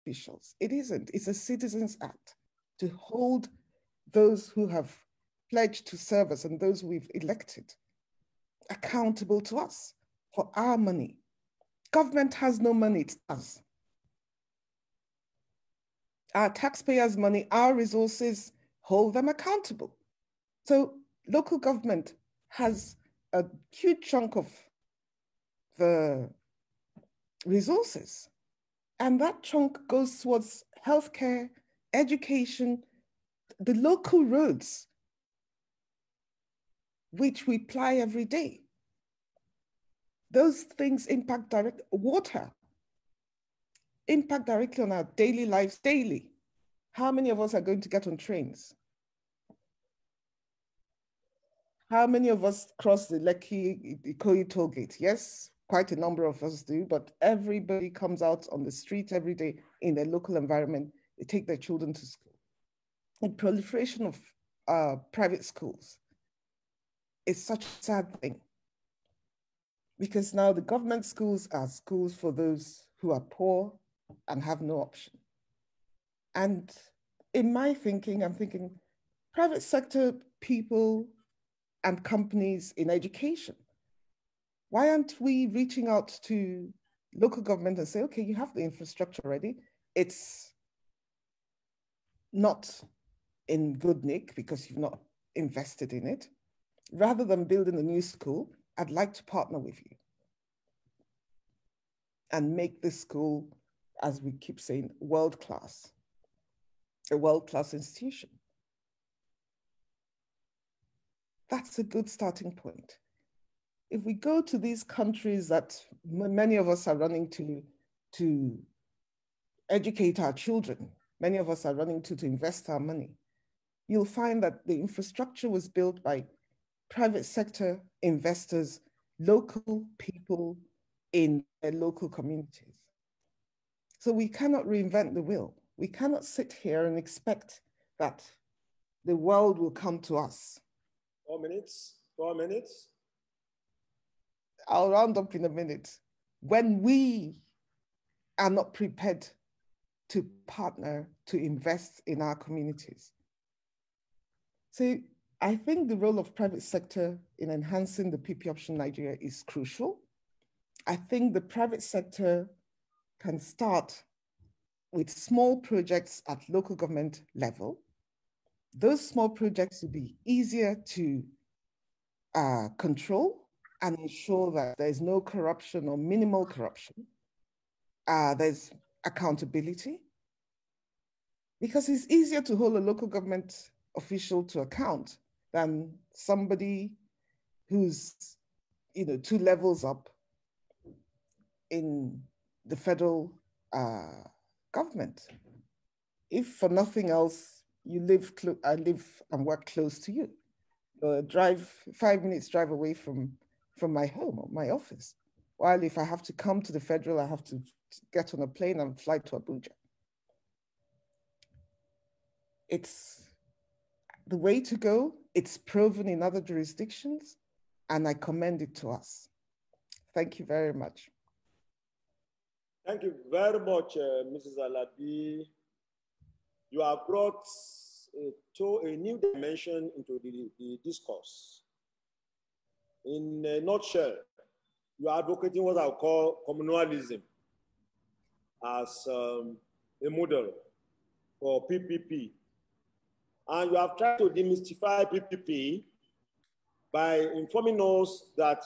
officials. It isn't. It's a citizens' act to hold those who have pledged to serve us and those we've elected accountable to us for our money. Government has no money, it's us. Our taxpayers' money, our resources, hold them accountable. So local government has a huge chunk of the resources, and that chunk goes towards healthcare, education, the local roads, which we ply every day. Those things impact direct water, impact directly on our daily lives daily. How many of us are going to get on trains? How many of us cross the Lekki Ikoyi toll gate? Yes, quite a number of us do, but everybody comes out on the street every day in their local environment. They take their children to school. The proliferation of private schools is such a sad thing, because now the government schools are schools for those who are poor and have no option. And in my thinking, I'm thinking private sector people and companies in education. Why aren't we reaching out to local government and say, okay, you have the infrastructure already. It's not in good nick because you've not invested in it. Rather than building a new school, I'd like to partner with you and make this school, as we keep saying, world-class, a world-class institution. That's a good starting point. If we go to these countries that many of us are running to educate our children, many of us are running to invest our money, you'll find that the infrastructure was built by private sector investors, local people in their local communities. So we cannot reinvent the wheel. We cannot sit here and expect that the world will come to us. 4 minutes, 4 minutes. I'll round up in a minute. When we are not prepared to partner, to invest in our communities. So I think the role of private sector in enhancing the PP option Nigeria is crucial. I think the private sector can start with small projects at local government level. Those small projects will be easier to control and ensure that there's no corruption or minimal corruption. There's accountability, because it's easier to hold a local government official to account than somebody who's, 2 levels up in the federal government. If for nothing else, I live and work close to you. Drive 5 minutes drive away from my home or my office. While if I have to come to the federal, I have to get on a plane and fly to Abuja. It's the way to go. It's proven in other jurisdictions, and I commend it to us. Thank you very much. Thank you very much, Mrs. Alabi. You have brought a new dimension into the discourse. In a nutshell, you are advocating what I call communalism as a model for PPP. And you have tried to demystify PPP by informing us that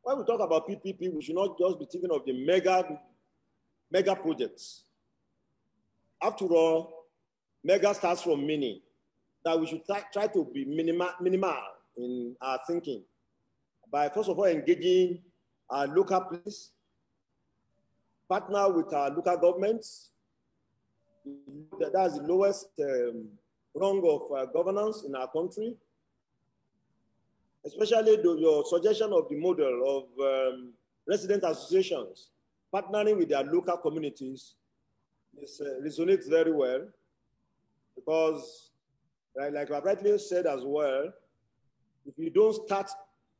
when we talk about PPP, we should not just be thinking of the mega projects. After all, mega starts from mini, that we should try to be minimal in our thinking by, first of all, engaging our local police, partner with our local governments. That's the lowest rung of governance in our country. Especially your suggestion of the model of resident associations partnering with their local communities resonates very well, because, like I've rightly said as well, if we don't start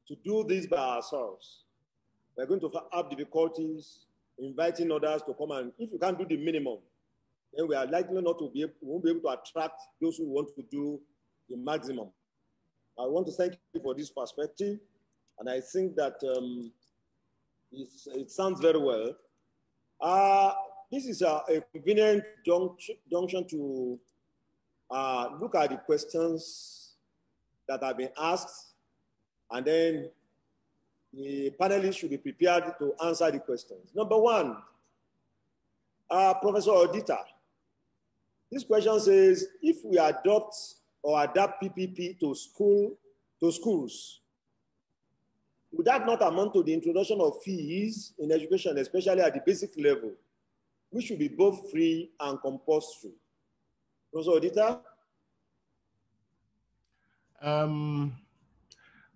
to do this by ourselves, we're going to have difficulties inviting others to come, and if you can't do the minimum, then we are likely not to be able, we won't be able to attract those who want to do the maximum. I want to thank you for this perspective, and I think that it sounds very well. This is a convenient junction to look at the questions that have been asked, and then the panelists should be prepared to answer the questions. Number one, Professor Odita, this question says, if we adopt or adapt PPP to schools, would that not amount to the introduction of fees in education, especially at the basic level, which should be both free and compulsory? Professor Odita?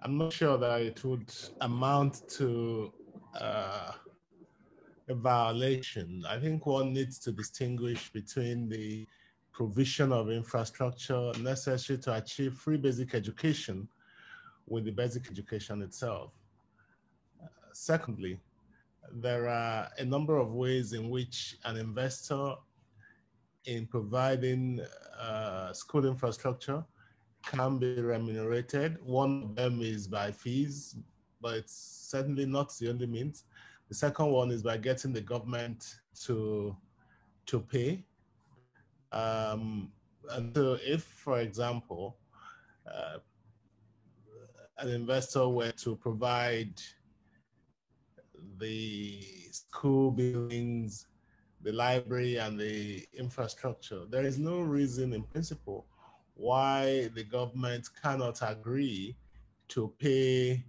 I'm not sure that it would amount to a violation. I think one needs to distinguish between the provision of infrastructure necessary to achieve free basic education with the basic education itself. Secondly, there are a number of ways in which an investor in providing school infrastructure can be remunerated. One of them is by fees, but it's certainly not the only means. The second one is by getting the government to pay. And so if, for example, an investor were to provide the school buildings, the library, and the infrastructure, there is no reason in principle why the government cannot agree to pay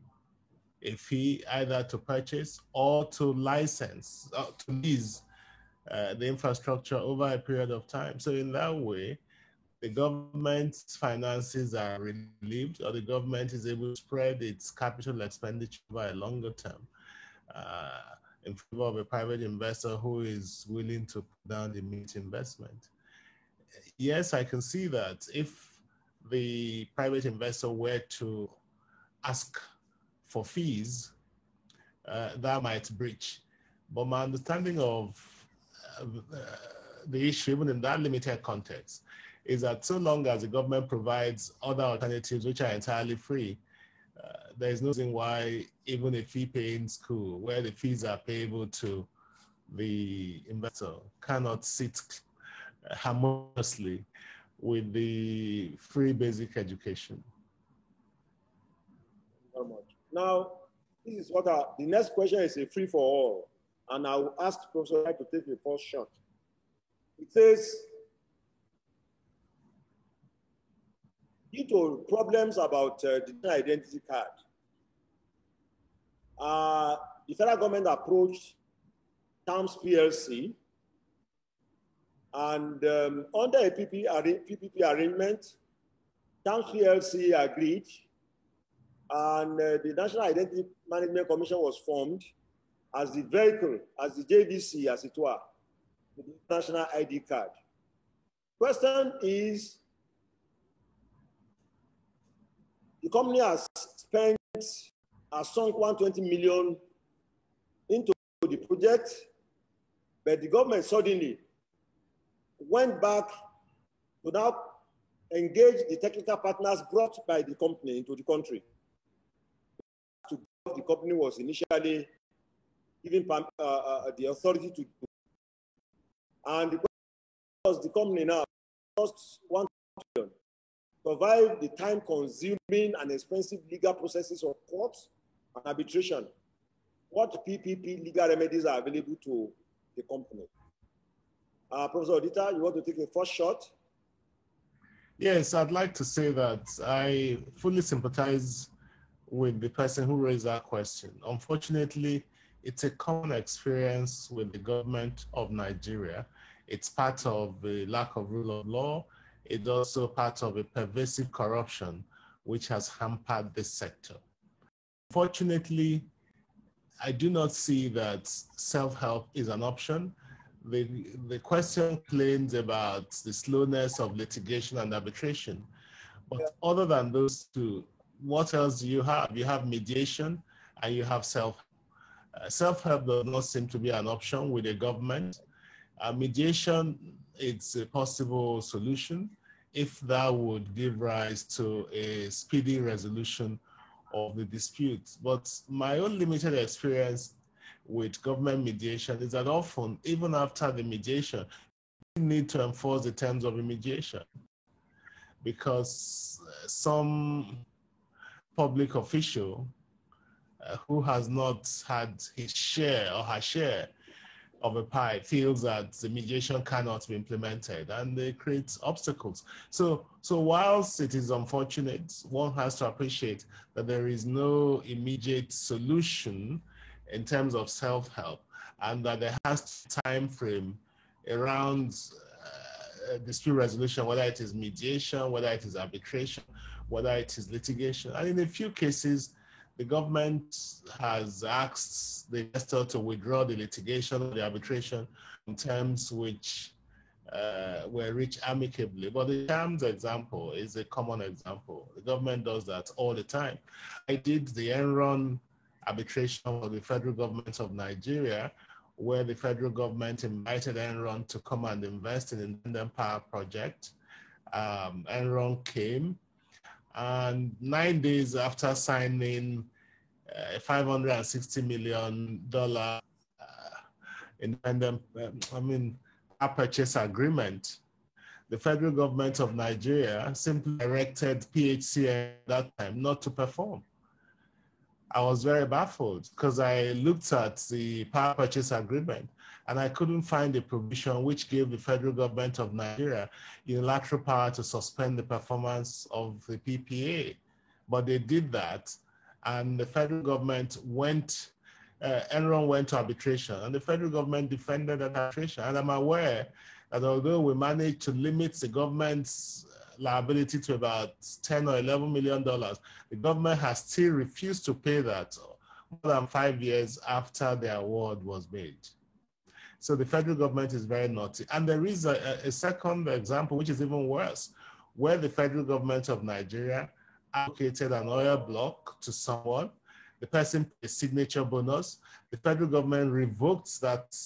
a fee either to purchase or to license, to lease the infrastructure over a period of time. So in that way, the government's finances are relieved, or the government is able to spread its capital expenditure over a longer term in favor of a private investor who is willing to put down the immediate investment. Yes, I can see that if the private investor were to ask for fees, that might breach. But my understanding of the issue, even in that limited context, is that so long as the government provides other alternatives which are entirely free, there is no reason why even a fee-paying school, where the fees are payable to the investor, cannot sit harmoniously with the free basic education. Very much. Now, this is what the next question is a free for all, and I will ask Professor Wright to take the first shot. It says, due to problems about the identity card, the federal government approached TAMS PLC, and under a PPP arrangement, TAMS PLC agreed, and the National Identity Management Commission was formed as the vehicle, as the JVC, as it were, the national ID card. Question is, the company has sunk 120 million into the project, but the government suddenly went back to now engage the technical partners brought by the company into the country. The company was initially given the authority to do. And the question was, the company now costs 1 billion, survive the time-consuming and expensive legal processes of courts and arbitration. What PPP legal remedies are available to the company? Professor Odita, you want to take a first shot? Yes, I'd like to say that I fully sympathize with the person who raised that question. Unfortunately, it's a common experience with the government of Nigeria. It's part of the lack of rule of law. It's also part of a pervasive corruption which has hampered this sector. Fortunately, I do not see that self-help is an option. The question claims about the slowness of litigation and arbitration. But other than those two, what else do you have? You have mediation and you have self-help. Self-help does not seem to be an option with the government. Mediation, it's a possible solution if that would give rise to a speedy resolution of the dispute. But my own limited experience with government mediation is that often, even after the mediation, you need to enforce the terms of the mediation because some public official who has not had his share or her share of a pie feels that the mediation cannot be implemented and they create obstacles. So whilst it is unfortunate, one has to appreciate that there is no immediate solution in terms of self-help and that there has to be a time frame around dispute resolution, whether it is mediation, whether it is arbitration, whether it is litigation. And in a few cases, the government has asked the investor to withdraw the litigation or the arbitration in terms which were reached amicably. But the terms example is a common example. The government does that all the time. I did the Enron arbitration for the federal government of Nigeria, where the federal government invited Enron to come and invest in an independent power project. Enron came. And 9 days after signing a $560 million independent, a purchase agreement, the federal government of Nigeria simply directed PHC at that time not to perform. I was very baffled because I looked at the power purchase agreement and I couldn't find a provision which gave the federal government of Nigeria unilateral power to suspend the performance of the PPA. But they did that, and the federal government went, Enron went to arbitration, and the federal government defended that arbitration. And I'm aware that although we managed to limit the government's liability to about 10 or $11 million, the government has still refused to pay that more than 5 years after the award was made. So the federal government is very naughty. And there is a second example, which is even worse, where the federal government of Nigeria allocated an oil block to someone. The person paid a signature bonus. The federal government revoked that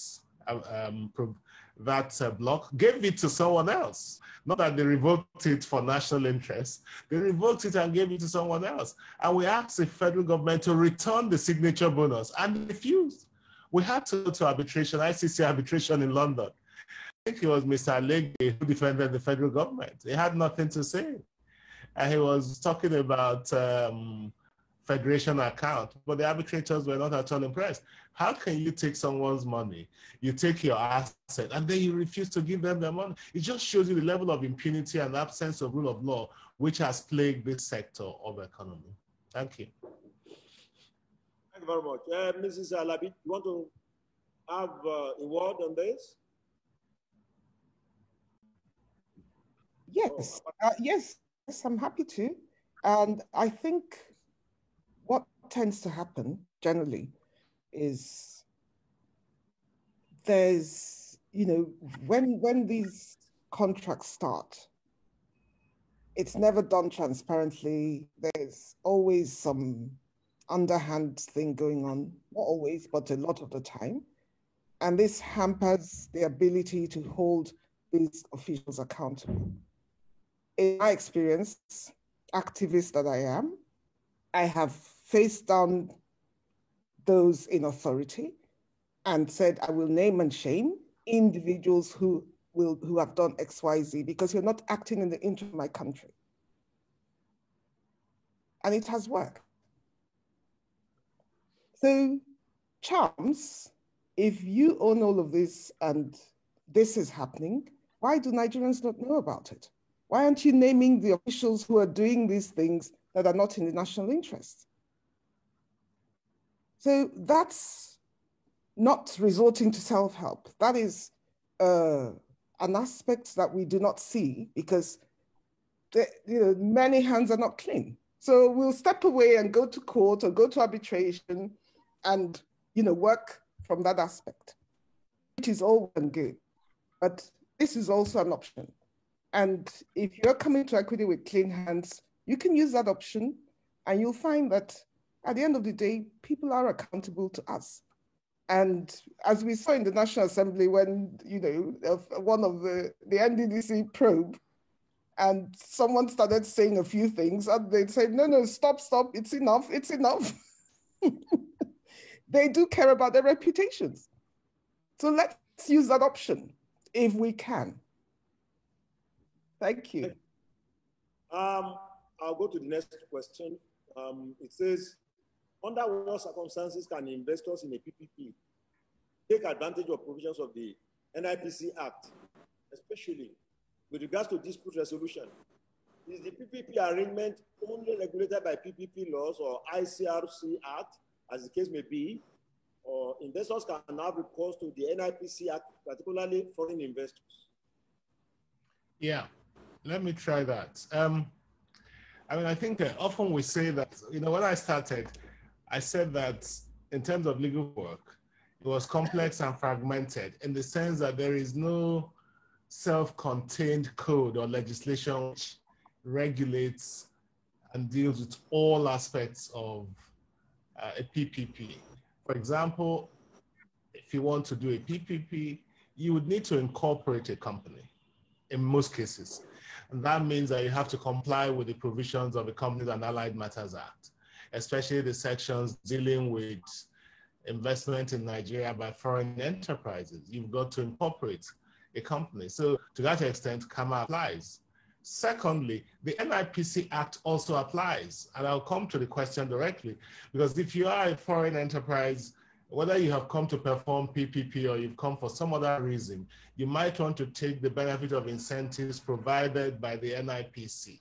block, gave it to someone else. Not that they revoked it for national interest. They revoked it and gave it to someone else. And we asked the federal government to return the signature bonus, and they refused. We had to go to arbitration, ICC arbitration in London. I think it was Mr. Alege who defended the federal government. He had nothing to say. And he was talking about federation account, but the arbitrators were not at all impressed. How can you take someone's money, you take your asset, and then you refuse to give them their money? It just shows you the level of impunity and absence of rule of law which has plagued this sector of economy. Thank you. Thank you very much. Mrs. Alabi, you want to have a word on this? Yes, yes, I'm happy to. And I think what tends to happen generally is there's, when these contracts start, it's never done transparently. There's always some underhand thing going on, not always, but a lot of the time. And this hampers the ability to hold these officials accountable. In my experience, activist that I am, I have faced down those in authority and said, I will name and shame individuals who have done X, Y, Z, because you're not acting in the interest of my country. And it has worked. So, Charms, if you own all of this and this is happening, why do Nigerians not know about it? Why aren't you naming the officials who are doing these things that are not in the national interest? So that's not resorting to self-help. That is an aspect that we do not see because many hands are not clean. So we'll step away and go to court or go to arbitration and work from that aspect, which is all well and good. But this is also an option. And if you're coming to equity with clean hands, you can use that option and you'll find that at the end of the day, people are accountable to us. And as we saw in the National Assembly when, one of the NDDC probe, and someone started saying a few things, and they'd say, no, stop, it's enough. They do care about their reputations. So let's use that option if we can. Thank you. I'll go to the next question. It says, under what circumstances can investors in a PPP take advantage of provisions of the NIPC Act, especially with regards to dispute resolution? Is the PPP arrangement only regulated by PPP laws or ICRC Act, as the case may be, or investors can have recourse to the NIPC Act, particularly foreign investors? Yeah, let me try that. I think often we say that, when I started, I said that in terms of legal work, it was complex and fragmented in the sense that there is no self-contained code or legislation which regulates and deals with all aspects of a PPP. For example, if you want to do a PPP, you would need to incorporate a company in most cases. And that means that you have to comply with the provisions of the Companies and Allied Matters Act, especially the sections dealing with investment in Nigeria by foreign enterprises. You've got to incorporate a company. So to that extent, CAMA applies. Secondly, the NIPC Act also applies. And I'll come to the question directly, because if you are a foreign enterprise, whether you have come to perform PPP or you've come for some other reason, you might want to take the benefit of incentives provided by the NIPC.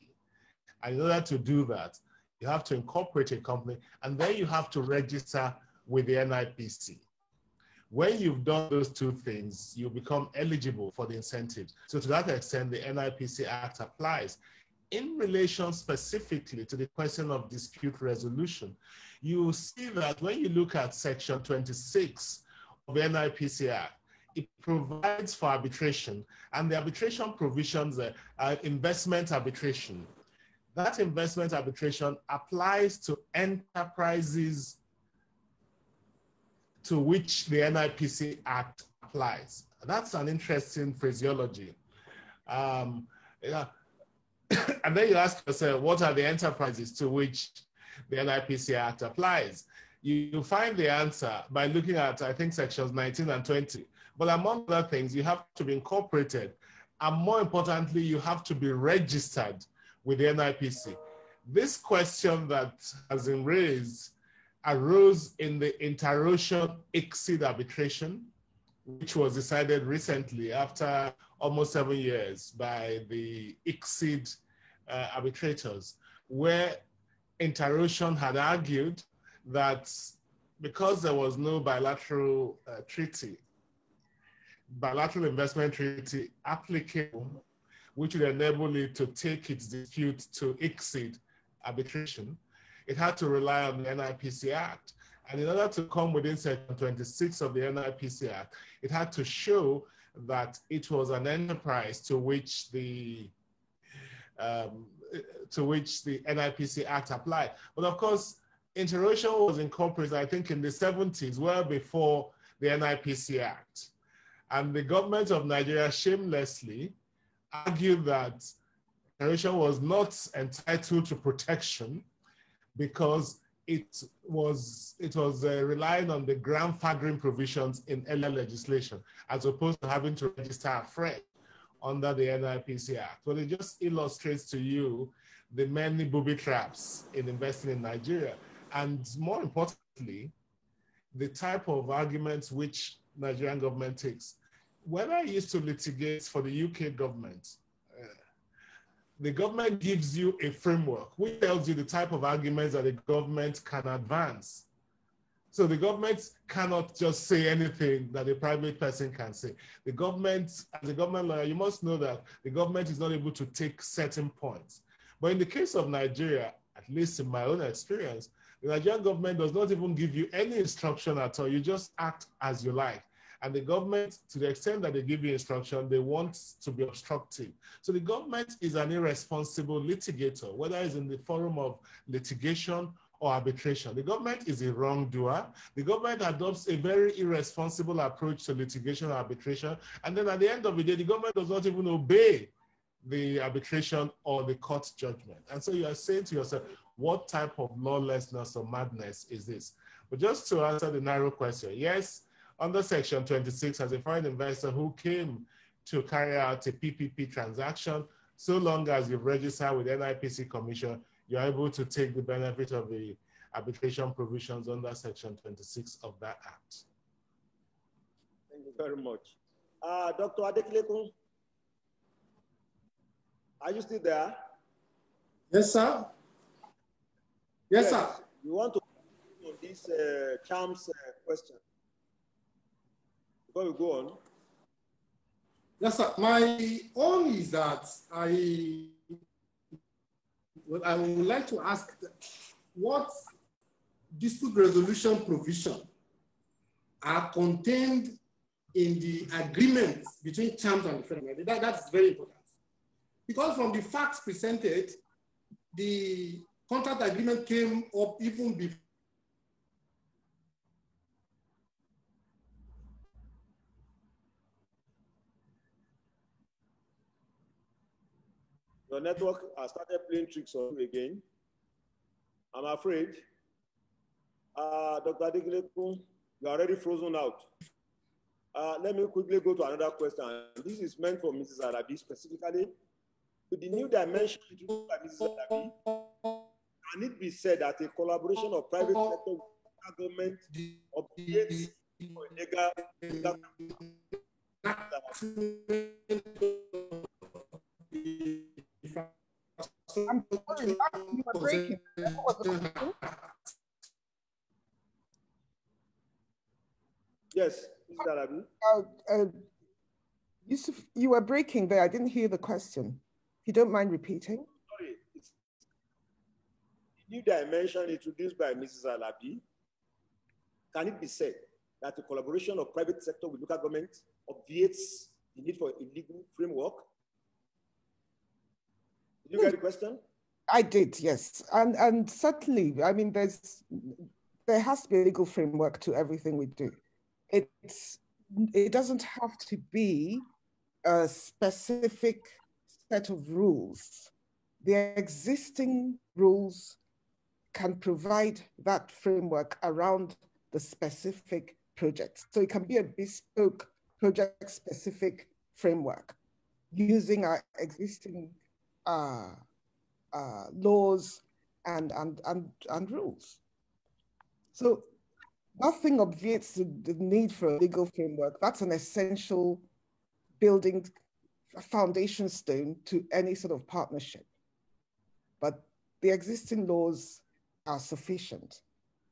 And in order to do that, you have to incorporate a company, and then you have to register with the NIPC. When you've done those two things, you become eligible for the incentives. So to that extent, the NIPC Act applies. In relation specifically to the question of dispute resolution, you see that when you look at Section 26 of the NIPC Act, it provides for arbitration, and the arbitration provisions are investment arbitration. That investment arbitration applies to enterprises to which the NIPC Act applies. That's an interesting phraseology. And then you ask yourself, what are the enterprises to which the NIPC Act applies? You find the answer by looking at, I think, sections 19 and 20. But among other things, you have to be incorporated. And more importantly, you have to be registered with the NIPC. This question that has been raised arose in the Interocean ICSID arbitration, which was decided recently after almost 7 years by the ICSID arbitrators, where Interocean had argued that because there was no bilateral bilateral investment treaty applicable, which would enable it to take its dispute to ICSID arbitration, it had to rely on the NIPC Act. And in order to come within Section 26 of the NIPC Act, it had to show that it was an enterprise to which the NIPC Act applied. But of course, Interocean was incorporated, I think, in the 70s, well before the NIPC Act. And the government of Nigeria shamelessly argued that Interocean was not entitled to protection because it was relying on the grandfathering provisions in earlier legislation, as opposed to having to register afresh under the NIPC Act. Well, it just illustrates to you the many booby traps in investing in Nigeria. And more importantly, the type of arguments which Nigerian government takes. When I used to litigate for the UK government, the government gives you a framework which tells you the type of arguments that the government can advance. So the government cannot just say anything that a private person can say. The government, as a government lawyer, you must know that the government is not able to take certain points. But in the case of Nigeria, at least in my own experience, the Nigerian government does not even give you any instruction at all. You just act as you like. And the government, to the extent that they give you instruction, they want to be obstructive. So the government is an irresponsible litigator, whether it's in the forum of litigation or arbitration. The government is a wrongdoer. The government adopts a very irresponsible approach to litigation or arbitration. And then at the end of the day, the government does not even obey the arbitration or the court judgment. And so you are saying to yourself, what type of lawlessness or madness is this? But just to answer the narrow question, yes, under Section 26, as a foreign investor who came to carry out a PPP transaction, so long as you've registered with NIPC Commission, you're able to take the benefit of the arbitration provisions under Section 26 of that Act. Thank you very much. Dr. Adekunle, are you still there? Yes, sir. Yes, sir. You want to on this CHAMS question before we go on? Yes, sir. My own is that I would like to ask what dispute resolution provision are contained in the agreement between CHAMS and the federal government. That's very important. Because from the facts presented, the contract agreement came up even before. Your network has started playing tricks on you again. I'm afraid. Dr. Adekunle, you are already frozen out. Let me quickly go to another question. This is meant for Mrs. Alabi specifically. With the new dimension introduced by Mrs. Alabi, can it be said that a collaboration of private sector with government obligates for illegal I'm sorry, you were breaking. Yes, Mr. Alabi. Yusuf, you were breaking there. I didn't hear the question. If you don't mind repeating. Sorry, it's a new dimension introduced by Mrs. Alabi. Can it be said that the collaboration of private sector with local government obviates the need for a legal framework? Did you get the question? I did, yes. And certainly, I mean, there has to be a legal framework to everything we do. It doesn't have to be a specific set of rules. The existing rules can provide that framework around the specific project. So it can be a bespoke project-specific framework using our existing laws and rules. So nothing obviates the need for a legal framework. That's an essential building foundation stone to any sort of partnership. But the existing laws are sufficient,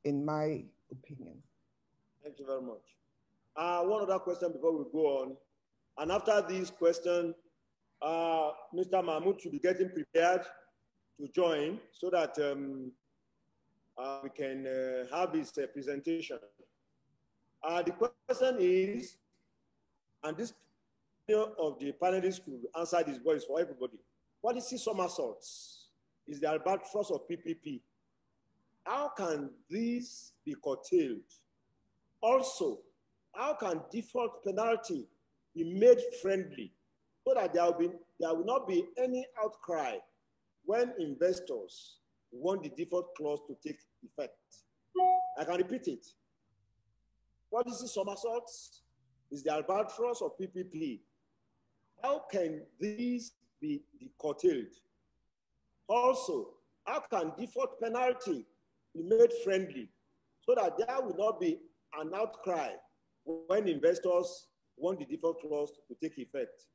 in my opinion. Thank you very much. One other question before we go on. And after this question, Mr. Mahmoud should be getting prepared to join so that we can have his presentation. The question is, and this of the panelists will answer this voice for everybody. Policy somersaults is the albatross of PPP. How can these be curtailed? Also, how can default penalty be made friendly so that there will not be any outcry when investors want the default clause to take effect? I can repeat it. Policy somersaults is the albatross of PPP. How can these be curtailed? Also, how can default penalty be made friendly so that there will not be an outcry when investors want the default clause to take effect?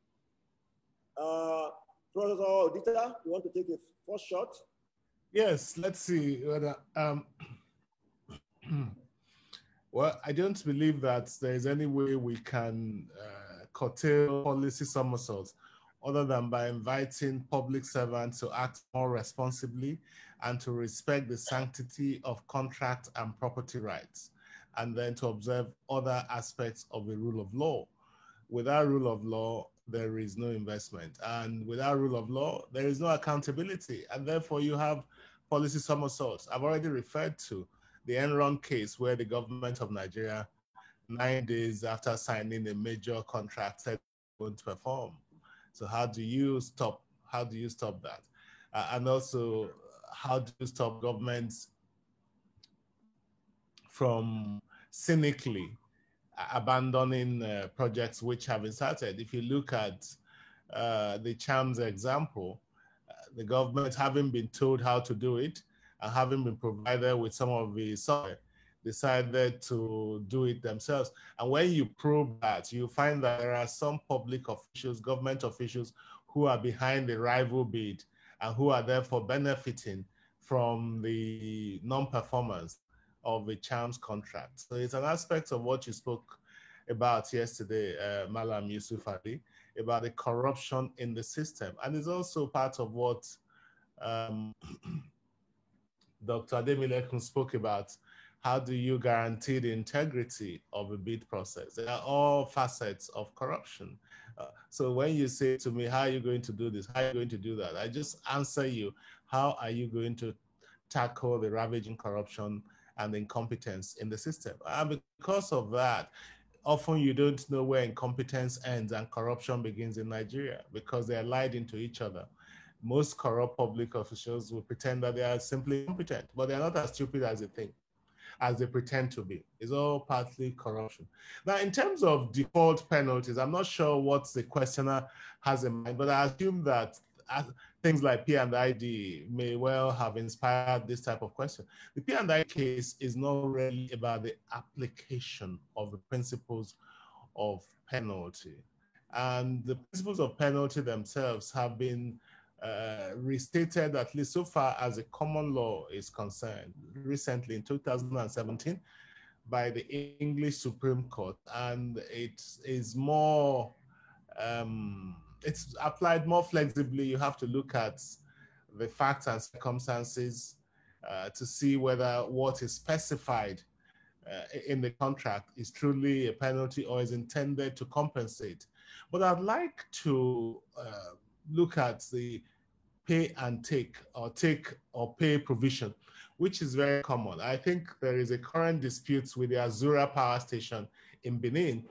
Professor Odita, you want to take a first shot? Yes, let's see whether, well, I don't believe that there is any way we can curtail policy somersaults other than by inviting public servants to act more responsibly and to respect the sanctity of contract and property rights, and then to observe other aspects of the rule of law. Without rule of law, there is no investment. And without rule of law, there is no accountability. And therefore, you have policy somersaults. I've already referred to the Enron case where the government of Nigeria, 9 days after signing a major contract, said it won't perform. So how do you stop that? And also, how do you stop governments from cynically abandoning projects which have been started? If you look at the CHAMS example, the government, having been told how to do it and having been provided with some of the software, decided to do it themselves. And when you probe that, you find that there are some public officials, government officials, who are behind the rival bid and who are therefore benefiting from the non-performance of the CHAMS contract. So it's an aspect of what you spoke about yesterday, Malam Yusuf Ali, about the corruption in the system. And it's also part of what Dr. Ademilekun spoke about. How do you guarantee the integrity of a bid process? They are all facets of corruption. So when you say to me, how are you going to do this? How are you going to do that? I just answer you, how are you going to tackle the ravaging corruption and incompetence in the system? And because of that, often you don't know where incompetence ends and corruption begins in Nigeria, because they are lied into each other. Most corrupt public officials will pretend that they are simply competent, but they're not as stupid as they think, as they pretend to be. It's all partly corruption. Now, in terms of default penalties, I'm not sure what the questioner has in mind, but I assume that things like P&ID may well have inspired this type of question. The P&ID case is not really about the application of the principles of penalty. And the principles of penalty themselves have been restated, at least so far as the common law is concerned, recently in 2017 by the English Supreme Court. And it is more, it's applied more flexibly. You have to look at the facts and circumstances to see whether what is specified in the contract is truly a penalty or is intended to compensate. But I'd like to look at the pay and take or pay provision, which is very common. I think there is a current dispute with the Azura power station in Benin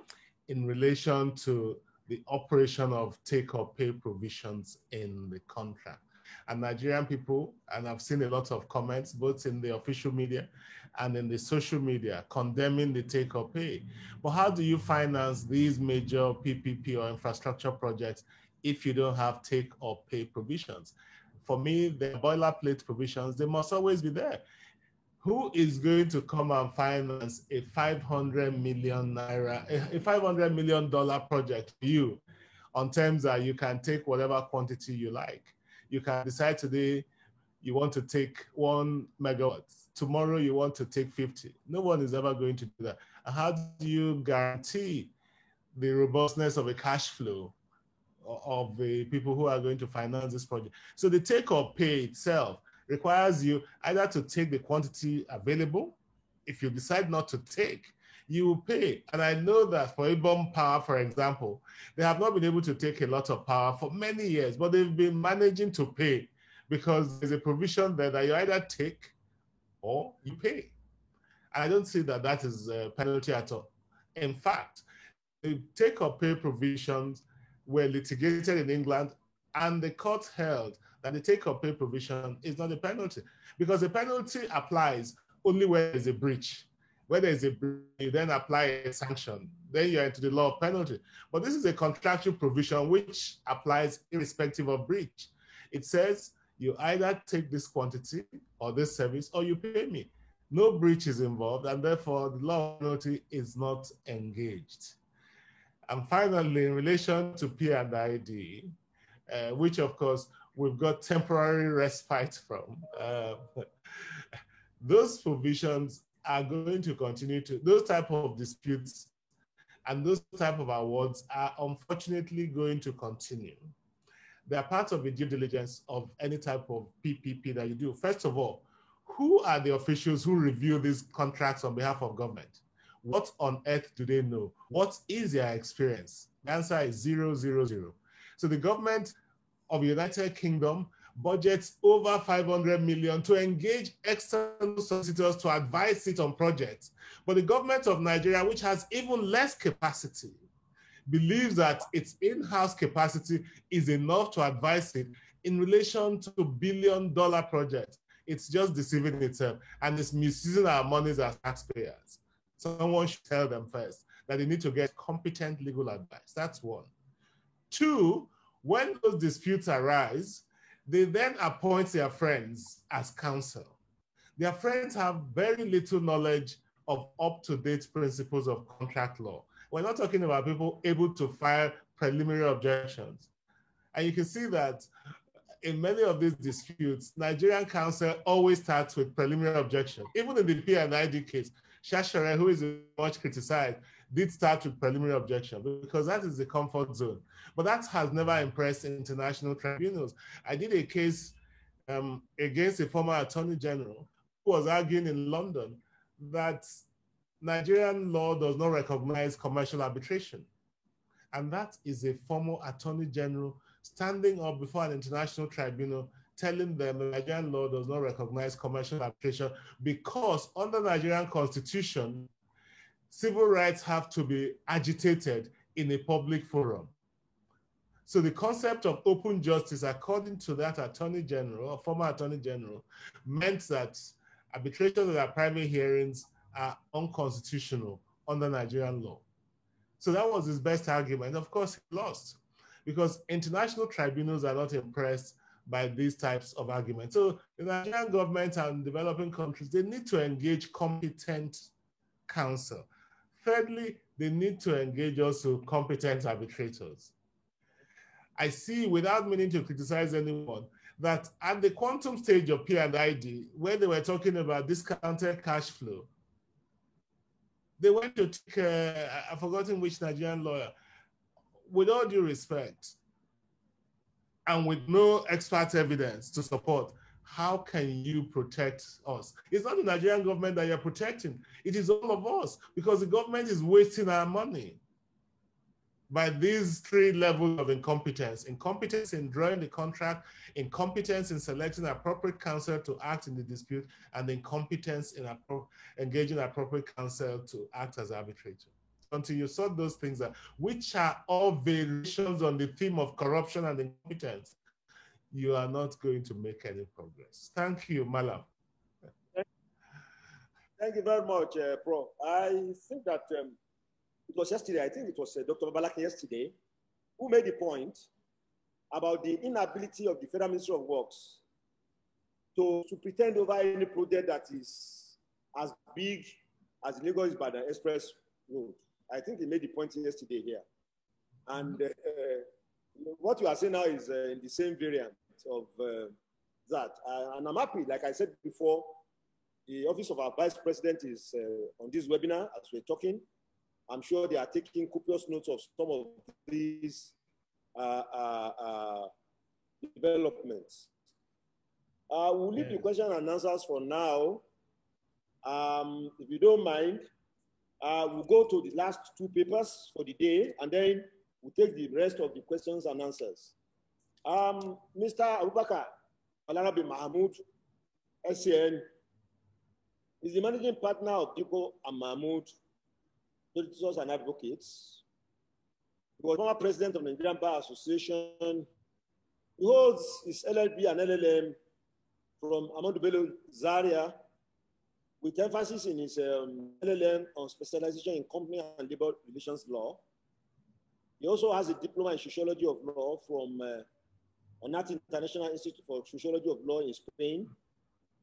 in relation to the operation of take or pay provisions in the contract. And Nigerian people, and I've seen a lot of comments, both in the official media and in the social media, condemning the take or pay. But how do you finance these major PPP or infrastructure projects if you don't have take or pay provisions? For me, the boilerplate provisions, they must always be there. Who is going to come and finance a 500 million naira, a $500 million project for you on terms that you can take whatever quantity you like? You can decide today you want to take 1 megawatt. Tomorrow you want to take 50. No one is ever going to do that. And how do you guarantee the robustness of a cash flow of the people who are going to finance this project? So the take or pay itself requires you either to take the quantity available. If you decide not to take, you will pay. And I know that for Ibom Power, for example, they have not been able to take a lot of power for many years, but they've been managing to pay because there's a provision there that you either take or you pay. And I don't see that that is a penalty at all. In fact, the take or pay provisions were litigated in England, and the court held that the take or pay provision is not a penalty, because the penalty applies only when there's a breach. When there's a breach, you then apply a sanction, then you're into the law of penalty. But this is a contractual provision which applies irrespective of breach. It says you either take this quantity or this service or you pay me. No breach is involved, and therefore the law of penalty is not engaged. And finally, in relation to P&ID, which of course we've got temporary respite from, those provisions are going to continue to, those type of disputes and those type of awards are unfortunately going to continue. They are part of the due diligence of any type of PPP that you do. First of all, who are the officials who review these contracts on behalf of government? What on earth do they know? What is their experience? The answer is 000. So the government of the United Kingdom budgets over 500 million to engage external solicitors to advise it on projects. But the government of Nigeria, which has even less capacity, believes that its in-house capacity is enough to advise it in relation to billion-dollar projects. It's just deceiving itself, and it's misusing our monies as taxpayers. Someone should tell them first that they need to get competent legal advice. That's one. Two, when those disputes arise, they then appoint their friends as counsel. Their friends have very little knowledge of up-to-date principles of contract law. We're not talking about people able to file preliminary objections. And you can see that in many of these disputes, Nigerian counsel always starts with preliminary objection. Even in the P&ID case, Shashere, who is much criticized, did start with preliminary objection because that is the comfort zone. But that has never impressed international tribunals. I did a case against a former attorney general who was arguing in London that Nigerian law does not recognize commercial arbitration. And that is a former attorney general standing up before an international tribunal telling them that Nigerian law does not recognize commercial arbitration because under Nigerian constitution, civil rights have to be agitated in a public forum. So the concept of open justice, according to that attorney general, or former attorney general, meant that arbitration at private hearings are unconstitutional under Nigerian law. So that was his best argument. Of course, he lost because international tribunals are not impressed by these types of arguments. So the Nigerian government and developing countries, they need to engage competent counsel. Thirdly, they need to engage also competent arbitrators. I see, without meaning to criticize anyone, that at the quantum stage of P&ID, where they were talking about discounted cash flow, they went to take, I've forgotten which Nigerian lawyer, with all due respect, and with no expert evidence to support, how can you protect us? It's not the Nigerian government that you're protecting. It is all of us, because the government is wasting our money by these three levels of incompetence. Incompetence in drawing the contract, incompetence in selecting appropriate counsel to act in the dispute, and incompetence in engaging appropriate counsel to act as arbitrator. Until you sort those things out, which are all variations on the theme of corruption and incompetence, you are not going to make any progress. Thank you, Malam. Thank you very much, Prof. I think that it was yesterday, I think it was Dr. Babalaki yesterday, who made the point about the inability of the Federal Ministry of Works to pretend over any project that is as big as the Lagos-Ibadan Express Road. I think he made the point yesterday here. And what you are saying now is in the same variant of that. And I'm happy, like I said before, the Office of our Vice President is on this webinar as we're talking. I'm sure they are taking copious notes of some of these developments. We'll leave the question and answers for now. If you don't mind, we'll go to the last two papers for the day, and then we'll take the rest of the questions and answers. Mr. Abubakar Balarabe Mahmoud, SCN, is the managing partner of Diko and Mahmoud Solicitors and Advocates. He was former president of the Nigerian Bar Association. He holds his LLB and LLM from Ahmadu Bello Zaria, with emphasis in his LLM on specialization in company and labor relations law. He also has a diploma in sociology of law from ONAT International Institute for Sociology of Law in Spain,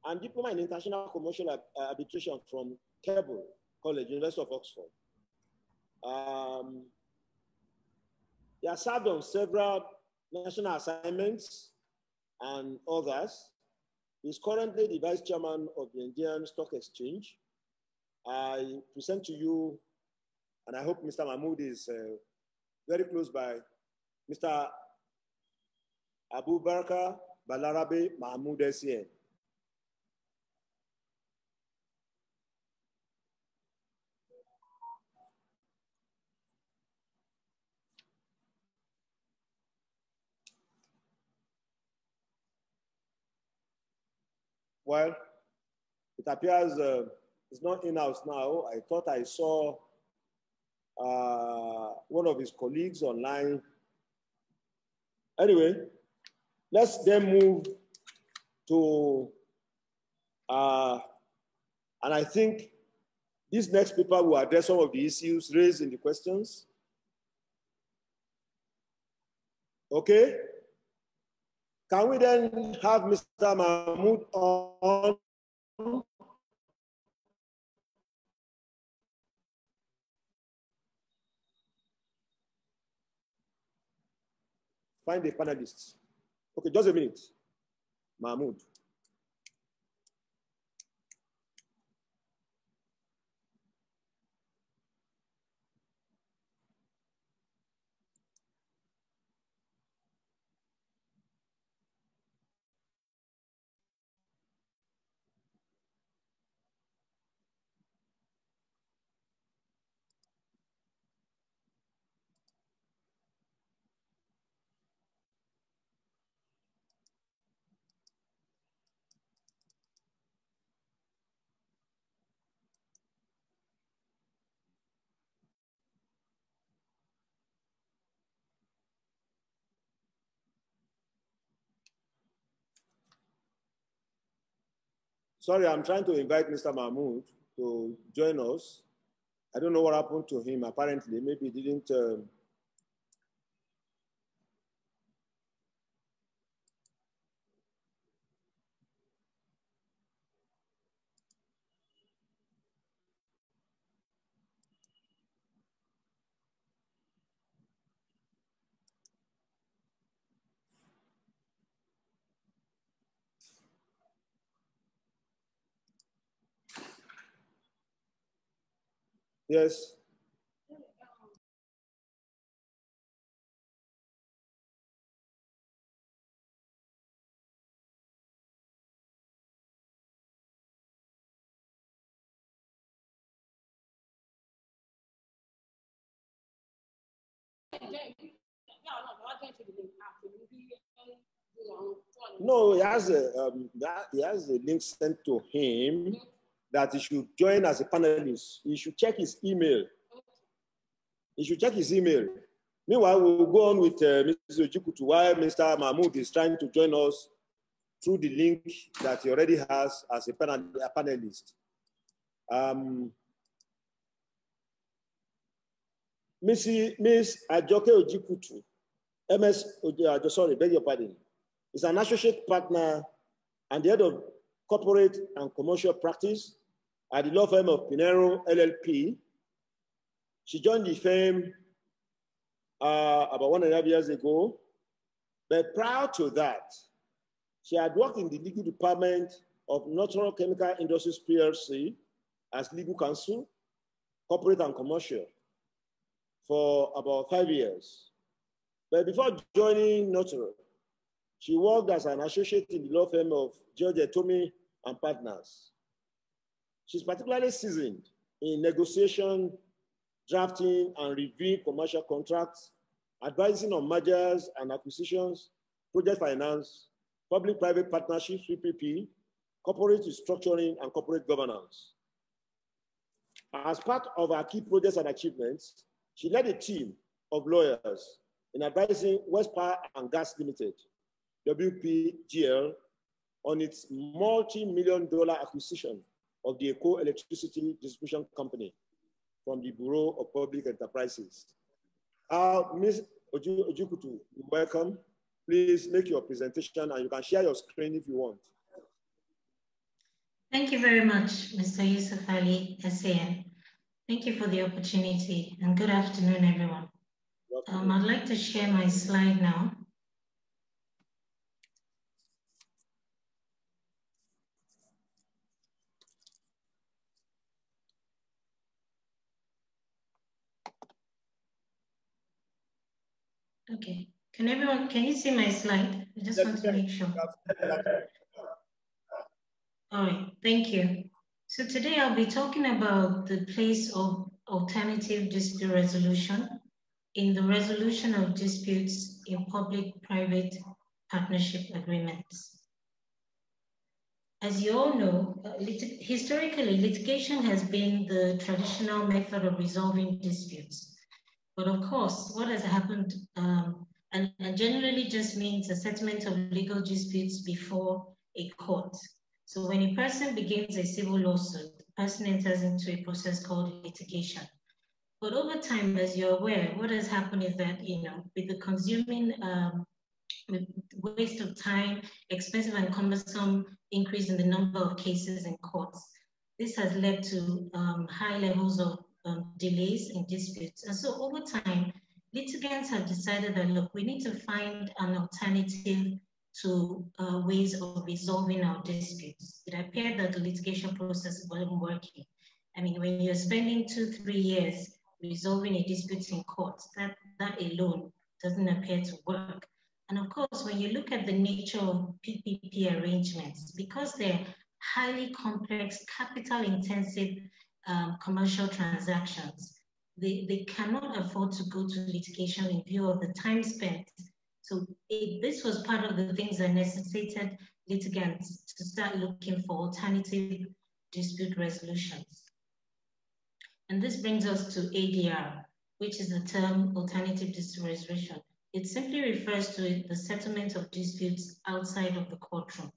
and diploma in international commercial arbitration from Keble College, University of Oxford. He has served on several national assignments and others. He's currently the vice chairman of the Indian Stock Exchange. I present to you, and I hope Mr. Mahmoud is very close by, Mr. Abubakar Balarabe Mahmoud SCN. Well, it appears it's not in-house now. I thought I saw one of his colleagues online. Anyway, let's then move to, and I think this next paper will address some of the issues raised in the questions. Okay? Can we then have Mr. Mahmoud on? Find the panelists. Okay, just a minute. Mahmoud. Sorry, I'm trying to invite Mr. Mahmoud to join us. I don't know what happened to him, apparently. Maybe he didn't. Yes. No, he has a link sent to him that he should join as a panelist. He should check his email. He should check his email. Meanwhile, we'll go on with Mr. Ojikutu while Mr. Mahmoud is trying to join us through the link that he already has as a panelist. Miss Ajoke Ojikutu, sorry, beg your pardon, is an associate partner and the head of corporate and commercial practice at the law firm of Pinero LLP. She joined the firm about 1.5 years ago, but prior to that, she had worked in the legal department of Natural Chemical Industries PLC as legal counsel, corporate and commercial, for about 5 years. But before joining Natural, she worked as an associate in the law firm of George Etomi and Partners. She's particularly seasoned in negotiation, drafting and reviewing commercial contracts, advising on mergers and acquisitions, project finance, public-private partnerships, PPP, corporate restructuring, and corporate governance. As part of our key projects and achievements, she led a team of lawyers in advising West Power and Gas Limited, WPGL, on its multi-million-dollar acquisition of the Eco Electricity Distribution Company from the Bureau of Public Enterprises. Ms. Ojikutu, welcome. Please make your presentation and you can share your screen if you want. Thank you very much, Mr. Yusuf Ali, SAN. Thank you for the opportunity and good afternoon, everyone. I'd like to share my slide now. Okay, can you see my slide? I just want to make sure. All right, thank you. So today I'll be talking about the place of alternative dispute resolution in the resolution of disputes in public-private partnership agreements. As you all know, historically, litigation has been the traditional method of resolving disputes. But of course, what has happened, and generally just means a settlement of legal disputes before a court. So when a person begins a civil lawsuit, the person enters into a process called litigation. But over time, as you're aware, what has happened is that, with the consuming waste of time, expensive and cumbersome increase in the number of cases in courts, this has led to high levels of delays in disputes. And so over time, litigants have decided that, look, we need to find an alternative to ways of resolving our disputes. It appeared that the litigation process wasn't working. I mean, when you're spending 2-3 years resolving a dispute in court, that alone doesn't appear to work. And of course, when you look at the nature of PPP arrangements, because they're highly complex, capital-intensive commercial transactions, they cannot afford to go to litigation in view of the time spent. So this was part of the things that necessitated litigants to start looking for alternative dispute resolutions. And this brings us to ADR, which is the term alternative dispute resolution. It simply refers to the settlement of disputes outside of the courtroom.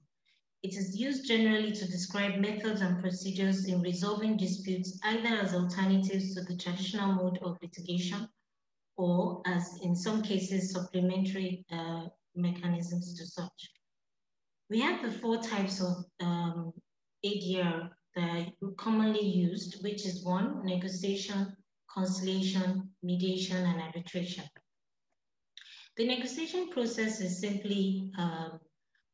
It is used generally to describe methods and procedures in resolving disputes, either as alternatives to the traditional mode of litigation or, as in some cases, supplementary mechanisms to such. We have the 4 types of ADR that are commonly used, which is 1, negotiation, conciliation, mediation, and arbitration. The negotiation process is simply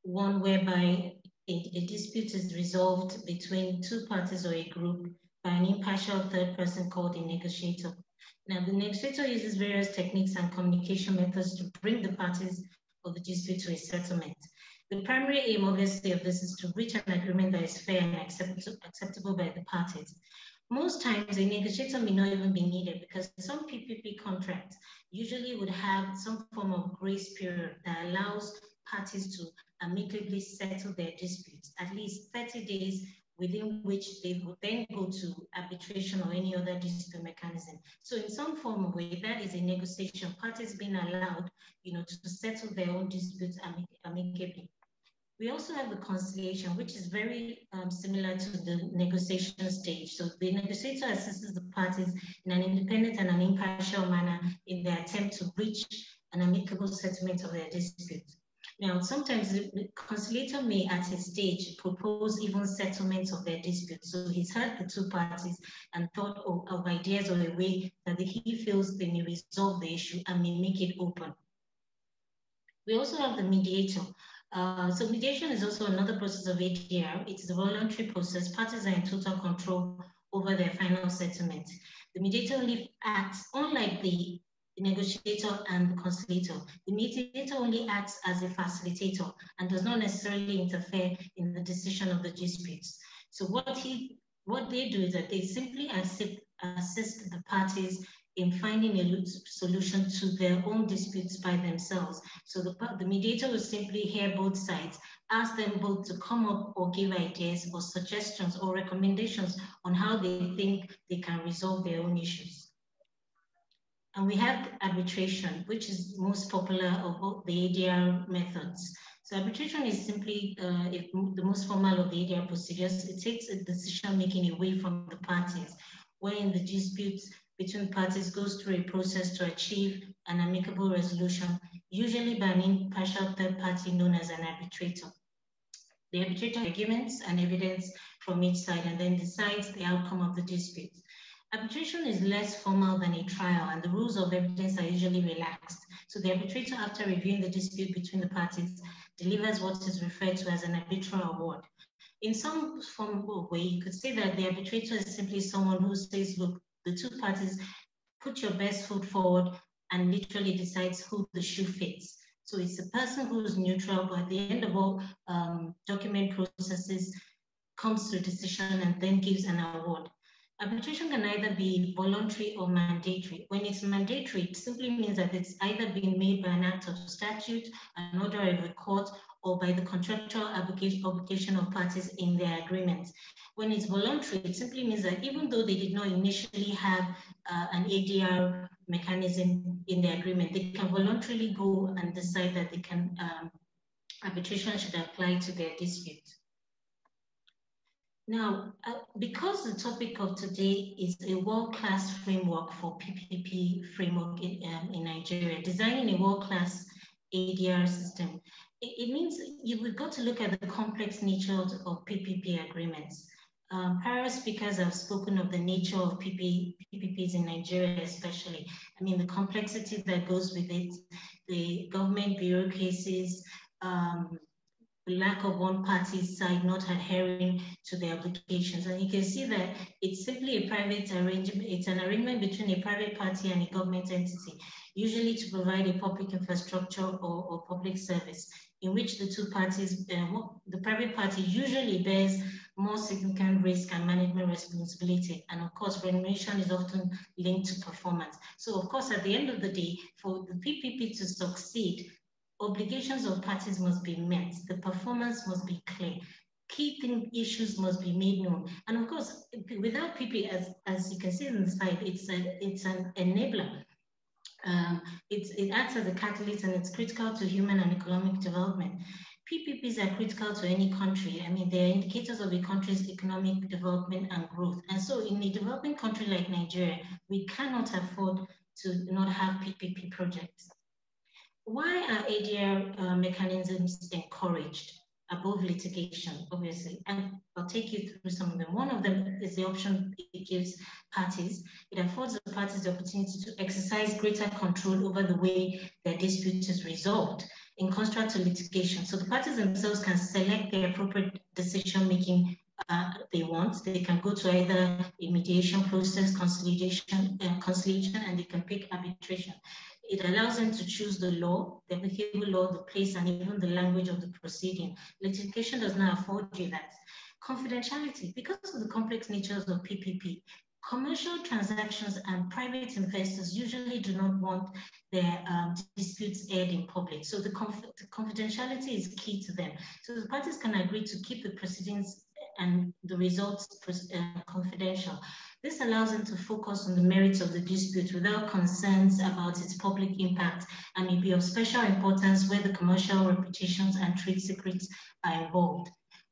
one whereby a dispute is resolved between 2 parties or a group by an impartial third person called a negotiator. Now, the negotiator uses various techniques and communication methods to bring the parties of the dispute to a settlement. The primary aim, obviously, of this is to reach an agreement that is fair and acceptable by the parties. Most times, a negotiator may not even be needed because some PPP contracts usually would have some form of grace period that allows parties to amicably settle their disputes, at least 30 days within which they would then go to arbitration or any other dispute mechanism. So in some form of way, that is a negotiation, parties being allowed, to settle their own disputes amicably. We also have the conciliation, which is very similar to the negotiation stage. So the negotiator assists the parties in an independent and an impartial manner in their attempt to reach an amicable settlement of their dispute. Now, sometimes the conciliator may at his stage propose even settlements of their disputes. So he's heard the 2 parties and thought of ideas or a way that he feels they may resolve the issue and may make it open. We also have the mediator. So mediation is also another process of ADR. It is a voluntary process. Parties are in total control over their final settlement. The mediator only acts, unlike the negotiator and the conciliator. The mediator only acts as a facilitator and does not necessarily interfere in the decision of the disputes. So what they do is that they simply assist the parties in finding a solution to their own disputes by themselves. So the mediator will simply hear both sides, ask them both to come up or give ideas or suggestions or recommendations on how they think they can resolve their own issues. And we have arbitration, which is most popular of all the ADR methods. So arbitration is simply the most formal of the ADR procedures. It takes a decision-making away from the parties, wherein the disputes between parties goes through a process to achieve an amicable resolution, usually by an impartial third party known as an arbitrator. The arbitrator arguments and evidence from each side and then decides the outcome of the dispute. Arbitration is less formal than a trial and the rules of evidence are usually relaxed. So the arbitrator, after reviewing the dispute between the parties, delivers what is referred to as an arbitral award. In some form of way, you could say that the arbitrator is simply someone who says, look, the 2 parties put your best foot forward and literally decides who the shoe fits. So it's a person who's neutral, but at the end of all document processes, comes to a decision and then gives an award. Arbitration can either be voluntary or mandatory. When it's mandatory, it simply means that it's either being made by an act of statute, an order of a court, or by the contractual obligation of parties in their agreements. When it's voluntary, it simply means that even though they did not initially have an ADR mechanism in the agreement, they can voluntarily go and decide that they can arbitration should apply to their dispute. Now, because the topic of today is a world-class framework for PPP framework in Nigeria, designing a world-class ADR system, it means we've got to look at the complex nature of PPP agreements. Prior speakers have spoken of the nature of PPPs in Nigeria especially. I mean, the complexity that goes with it, the government bureaucracies, the lack of one party's side not adhering to their obligations. And you can see that it's simply a private arrangement. It's an arrangement between a private party and a government entity, usually to provide a public infrastructure or public service, in which the two parties, the private party usually bears more significant risk and management responsibility. And of course, remuneration is often linked to performance. So of course, at the end of the day, for the PPP to succeed, obligations of parties must be met. The performance must be clear. Key issues must be made known. And of course, without PP, as you can see in the slide, it's an enabler. It acts as a catalyst, and it's critical to human and economic development. PPPs are critical to any country. I mean, they're indicators of a country's economic development and growth. And so in a developing country like Nigeria, we cannot afford to not have PPP projects. Why are ADR mechanisms encouraged above litigation, obviously? And I'll take you through some of them. One of them is the option it gives parties. It affords the parties the opportunity to exercise greater control over the way their dispute is resolved, in contrast to litigation. So the parties themselves can select the appropriate decision-making they want. They can go to either a mediation process, conciliation, and they can pick arbitration. It allows them to choose the law, the applicable law, the place, and even the language of the proceeding. Litigation does not afford you that. Confidentiality, because of the complex natures of PPP, commercial transactions and private investors usually do not want their disputes aired in public. So the confidentiality is key to them. So the parties can agree to keep the proceedings and the results confidential. This allows them to focus on the merits of the dispute without concerns about its public impact, and may be of special importance where the commercial reputations and trade secrets are involved.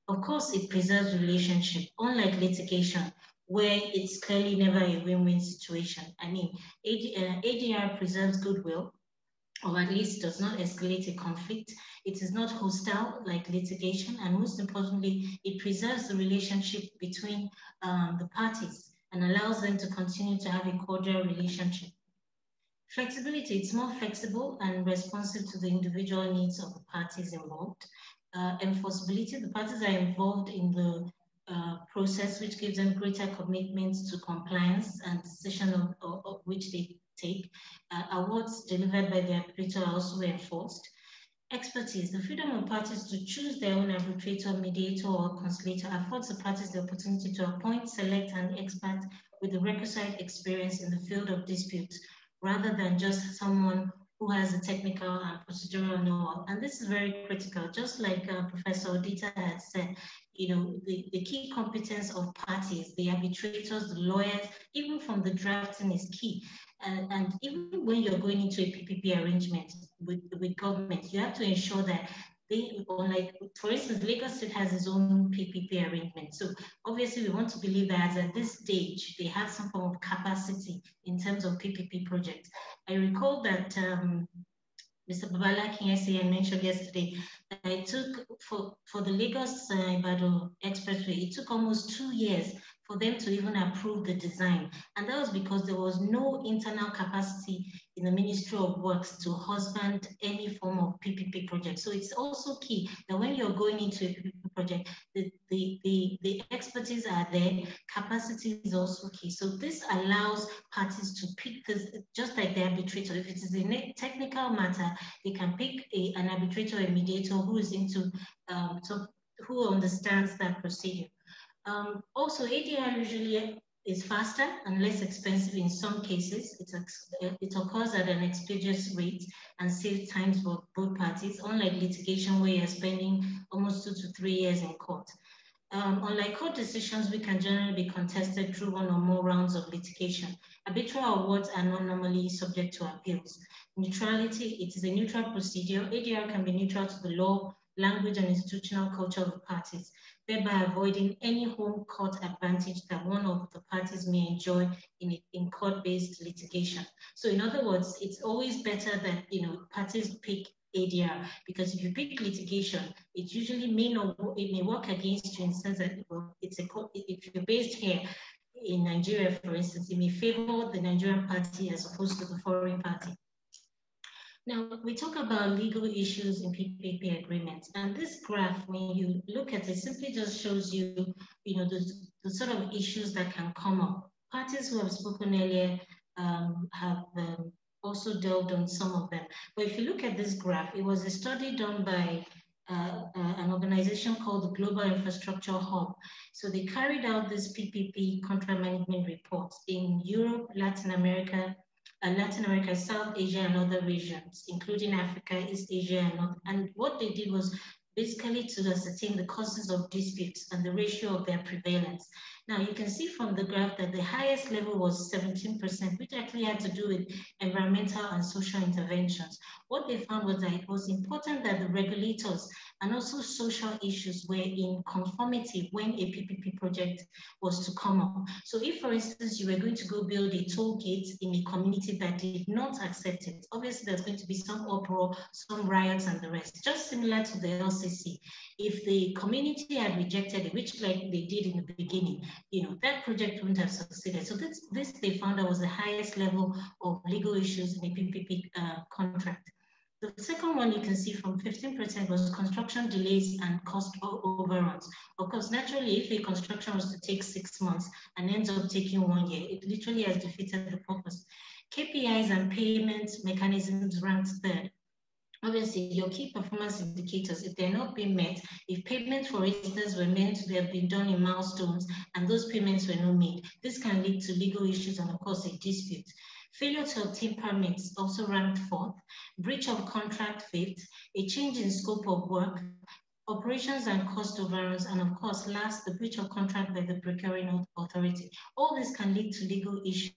Of course, it preserves relationship, unlike litigation, where it's clearly never a win-win situation. I mean, ADR preserves goodwill, or at least does not escalate a conflict. It is not hostile like litigation, and most importantly, it preserves the relationship between the parties and allows them to continue to have a cordial relationship. Flexibility, it's more flexible and responsive to the individual needs of the parties involved. Enforceability, the parties are involved in the process, which gives them greater commitments to compliance and decision of which they take. Awards delivered by the arbitrator are also enforced. Expertise, the freedom of parties to choose their own arbitrator, mediator, or conciliator affords the parties the opportunity to appoint, select an expert with the requisite experience in the field of disputes, rather than just someone who has a technical and procedural know-how. And this is very critical. Just like Professor Odita had said, you know, the key competence of parties, the arbitrators, the lawyers, even from the drafting is key. And even when you're going into a PPP arrangement with government, you have to ensure that they, like, for instance, Lagos State has its own PPP arrangement. So obviously we want to believe that at this stage, they have some form of capacity in terms of PPP projects. I recall that Mr. Babala Kinyesi mentioned yesterday that it took, for the Lagos Ibadan Expressway, it took almost 2 years for them to even approve the design. And that was because there was no internal capacity in the Ministry of Works to husband any form of PPP project. So it's also key that when you're going into a PPP project, the expertise are there, capacity is also key. So this allows parties to pick this, just like the arbitrator. If it is a technical matter, they can pick an arbitrator, a mediator who is into, who understands that procedure. Also, ADR usually is faster and less expensive in some cases. It occurs at an expeditious rate and saves time for both parties, unlike litigation where you're spending almost 2 to 3 years in court. Unlike court decisions, which can generally be contested through one or more rounds of litigation, arbitral awards are not normally subject to appeals. Neutrality, it is a neutral procedure. ADR can be neutral to the law, language, and institutional culture of the parties, thereby avoiding any home court advantage that one of the parties may enjoy in court-based litigation. So in other words, it's always better that parties pick ADR, because if you pick litigation, it usually may work against you in the sense that if you're based here in Nigeria, for instance, it may favor the Nigerian party as opposed to the foreign party. Now, we talk about legal issues in PPP agreements, and this graph, when you look at it, simply just shows you, the sort of issues that can come up. Parties who have spoken earlier have also delved on some of them. But if you look at this graph, it was a study done by an organization called the Global Infrastructure Hub. So they carried out this PPP contract management reports in Europe, Latin America, South Asia, and other regions, including Africa, East Asia, and North. And what they did was basically to ascertain the causes of disputes and the ratio of their prevalence. Now, you can see from the graph that the highest level was 17%, which actually had to do with environmental and social interventions. What they found was that it was important that the regulators and also social issues were in conformity when a PPP project was to come up. So if, for instance, you were going to go build a toll gate in a community that did not accept it, obviously there's going to be some uproar, some riots and the rest, just similar to the LCC. If the community had rejected it, which like they did in the beginning, that project wouldn't have succeeded. So this they found out was the highest level of legal issues in a PPP contract. The second one you can see from 15% was construction delays and cost overruns. Of course, naturally, if a construction was to take 6 months and ends up taking 1 year, it literally has defeated the purpose. KPIs and payment mechanisms ranked third. Obviously, your key performance indicators, if they're not being met, if payments, for instance, were meant to have been done in milestones and those payments were not made, this can lead to legal issues and, of course, a dispute. Failure to obtain permits also ranked fourth, breach of contract fifth, a change in scope of work, operations and cost overruns, and of course, last, the breach of contract by the procuring authority. All this can lead to legal issues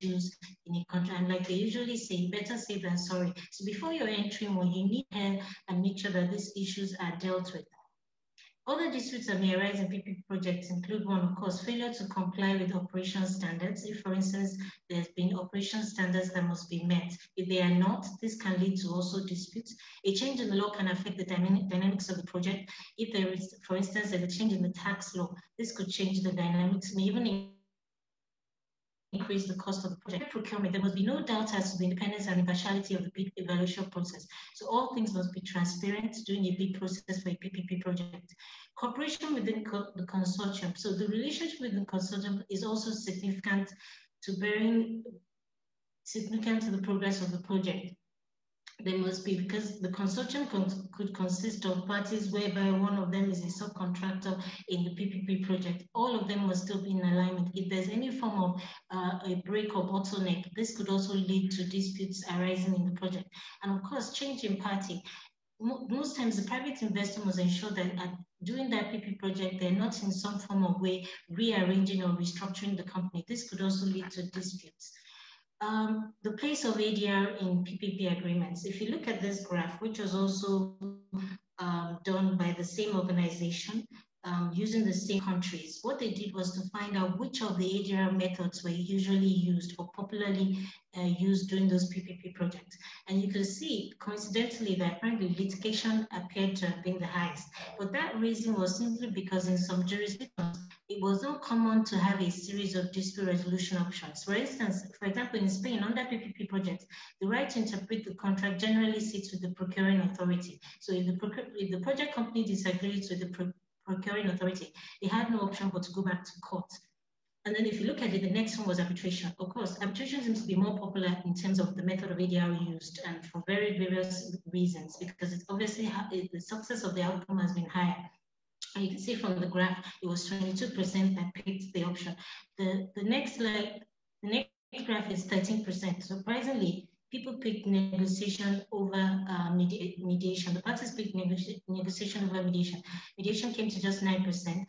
in a contract, and like they usually say, better safe than sorry. So before you're entering one, you need to and make sure that these issues are dealt with. Other disputes that may arise in PPP projects include one, of course, failure to comply with operation standards. If, for instance, there's been operation standards that must be met. If they are not, this can lead to also disputes. A change in the law can affect the dynamics of the project. If there is, for instance, a change in the tax law, this could change the dynamics, may even increase the cost of the project. Procurement, there must be no doubt as to the independence and impartiality of the bid evaluation process. So all things must be transparent during a bid process for a PPP project. Cooperation within the consortium. So the relationship within the consortium is also significant to the progress of the project. There must be, because the consortium could consist of parties whereby one of them is a subcontractor in the PPP project. All of them must still be in alignment. If there's any form of a break or bottleneck, this could also lead to disputes arising in the project. And of course, change in party. Most times the private investor must ensure that during that PPP project, they're not in some form of way rearranging or restructuring the company. This could also lead to disputes. The place of ADR in PPP agreements. If you look at this graph, which was also done by the same organization, using the same countries, what they did was to find out which of the ADR methods were usually used or popularly used during those PPP projects. And you can see, coincidentally, that apparently litigation appeared to have been the highest. But that reason was simply because in some jurisdictions, it was not common to have a series of dispute resolution options. For instance, for example, in Spain, under PPP projects, the right to interpret the contract generally sits with the procuring authority. So if the project company disagrees with the procuring authority, they had no option but to go back to court. And then if you look at it, the next one was arbitration. Of course, arbitration seems to be more popular in terms of the method of ADR used, and for various reasons, because it's obviously the success of the outcome has been higher. And you can see from the graph, it was 22% that picked the option. The next slide, the next graph is 13%. Surprisingly, people picked negotiation over mediation. The parties picked negotiation over mediation. Mediation came to just 9%.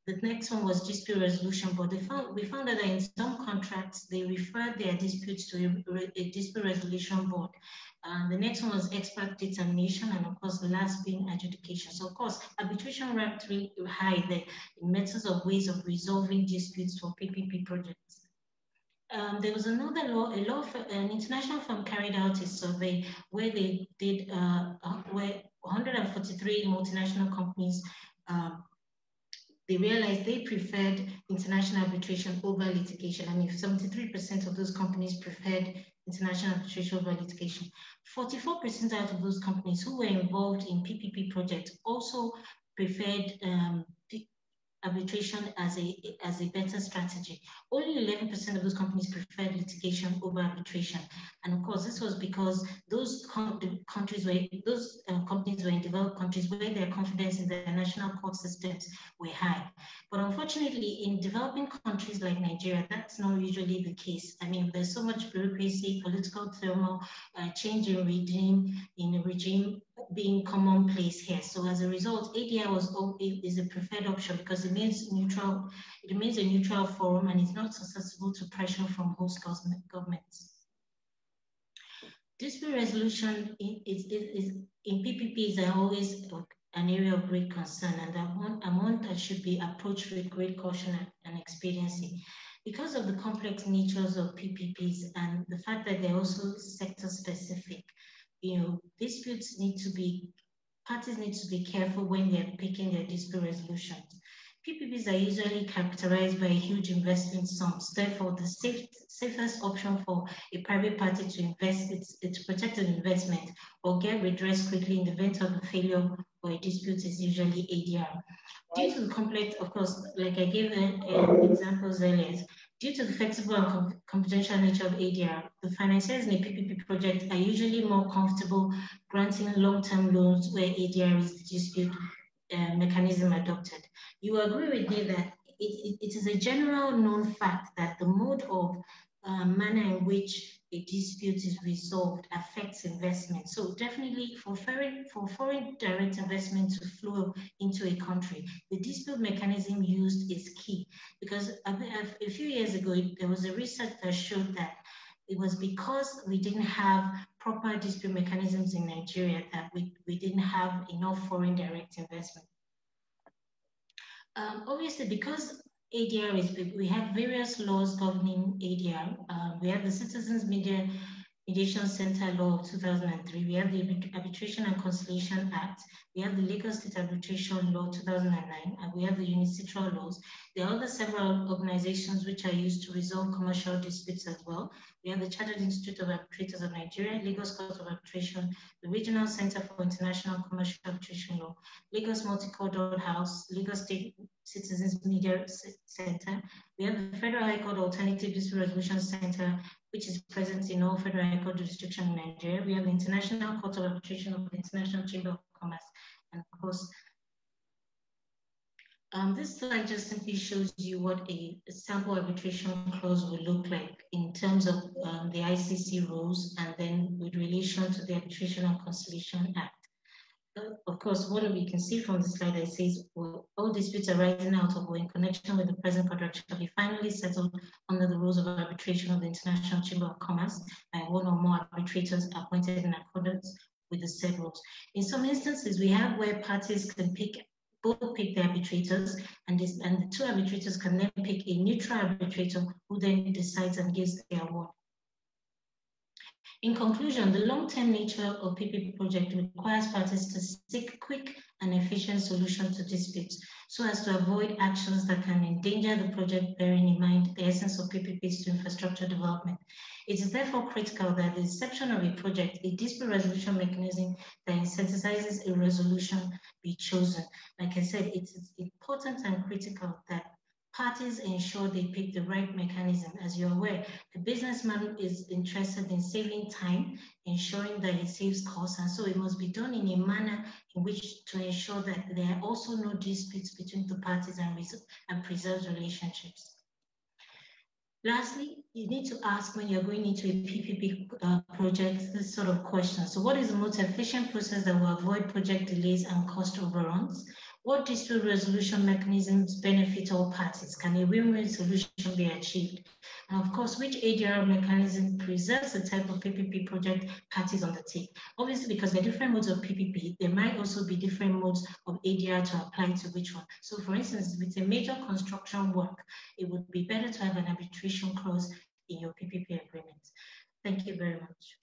The next one was dispute resolution board. We found that in some contracts, they referred their disputes to a dispute resolution board. The next one was expert determination, and of course, the last being adjudication. So, of course, arbitration ranked really high there in methods of ways of resolving disputes for PPP projects. There was another law, an international firm carried out a survey where they did, where 143 multinational companies, they realized they preferred international arbitration over litigation. I mean, 73% of those companies preferred international arbitration over litigation. 44% out of those companies who were involved in PPP projects also preferred arbitration as a better strategy. Only 11% of those companies preferred litigation over arbitration, and of course, this was because those companies were in developed countries where their confidence in their national court systems were high. But unfortunately, in developing countries like Nigeria, that's not usually the case. I mean, there's so much bureaucracy, political turmoil, change in regime being commonplace here. So as a result, ADR is a preferred option because it remains neutral. It remains a neutral forum and is not susceptible to pressure from host governments. Dispute resolution in PPPs are always an area of great concern, and one that should be approached with great caution and expediency. Because of the complex natures of PPPs and the fact that they're also sector specific, disputes parties need to be careful when they're picking their dispute resolutions. PPPs are usually characterized by huge investment sums. Therefore, the safest option for a private party to invest is to protect an investment or get redress quickly in the event of a failure or a dispute is usually ADR. Due to the complex, of course, like I gave examples earlier, due to the flexible and confidential nature of ADR, the financiers in a PPP project are usually more comfortable granting long-term loans where ADR is the dispute mechanism adopted. You agree with me that it is a general known fact that the mode of manner in which a dispute is resolved affects investment. So definitely for foreign direct investment to flow into a country, the dispute mechanism used is key, because a few years ago, there was a research that showed that it was because we didn't have proper dispute mechanisms in Nigeria that we didn't have enough foreign direct investment. Obviously, because ADR is big, we have various laws governing ADR. We have the Citizens Mediation Center Law of 2003. We have the Arbitration and Conciliation Act. We have the Lagos State Arbitration Law 2009, and we have the UNICITRAL laws. There are other several organizations which are used to resolve commercial disputes as well. We have the Chartered Institute of Arbitrators of Nigeria, Lagos Court of Arbitration, the Regional Center for International Commercial Arbitration Law, Lagos Multi-Court House, Lagos State Citizens Media Center. We have the Federal High Court Alternative Dispute Resolution Center, which is present in all Federal High Court jurisdictions in Nigeria. We have the International Court of Arbitration of the International Chamber of Commerce. And of course, this slide just simply shows you what a sample arbitration clause would look like in terms of the ICC rules and then with relation to the Arbitration and Conciliation Act. Of course, what we can see from the slide that says, well, all disputes arising out of or in connection with the present contract shall be finally settled under the rules of arbitration of the International Chamber of Commerce by one or more arbitrators appointed in accordance with the said rules. In some instances, we have where parties can both pick the arbitrators, and the two arbitrators can then pick a neutral arbitrator who then decides and gives the award. In conclusion, the long-term nature of PPP project requires parties to seek quick and efficient solutions to disputes so as to avoid actions that can endanger the project, bearing in mind the essence of PPPs to infrastructure development. It is therefore critical that the inception of a project, a dispute resolution mechanism that incentivizes a resolution be chosen. Like I said, it's important and critical that parties ensure they pick the right mechanism. As you're aware, the businessman is interested in saving time, ensuring that he saves costs, and so it must be done in a manner in which to ensure that there are also no disputes between the parties and preserve relationships. Lastly, you need to ask when you're going into a PPP project this sort of question. So what is the most efficient process that will avoid project delays and cost overruns? What dispute resolution mechanisms benefit all parties? Can a win-win solution be achieved? And of course, which ADR mechanism preserves the type of PPP project parties undertake? Obviously, because there are different modes of PPP, there might also be different modes of ADR to apply to which one. So for instance, with a major construction work, it would be better to have an arbitration clause in your PPP agreement. Thank you very much.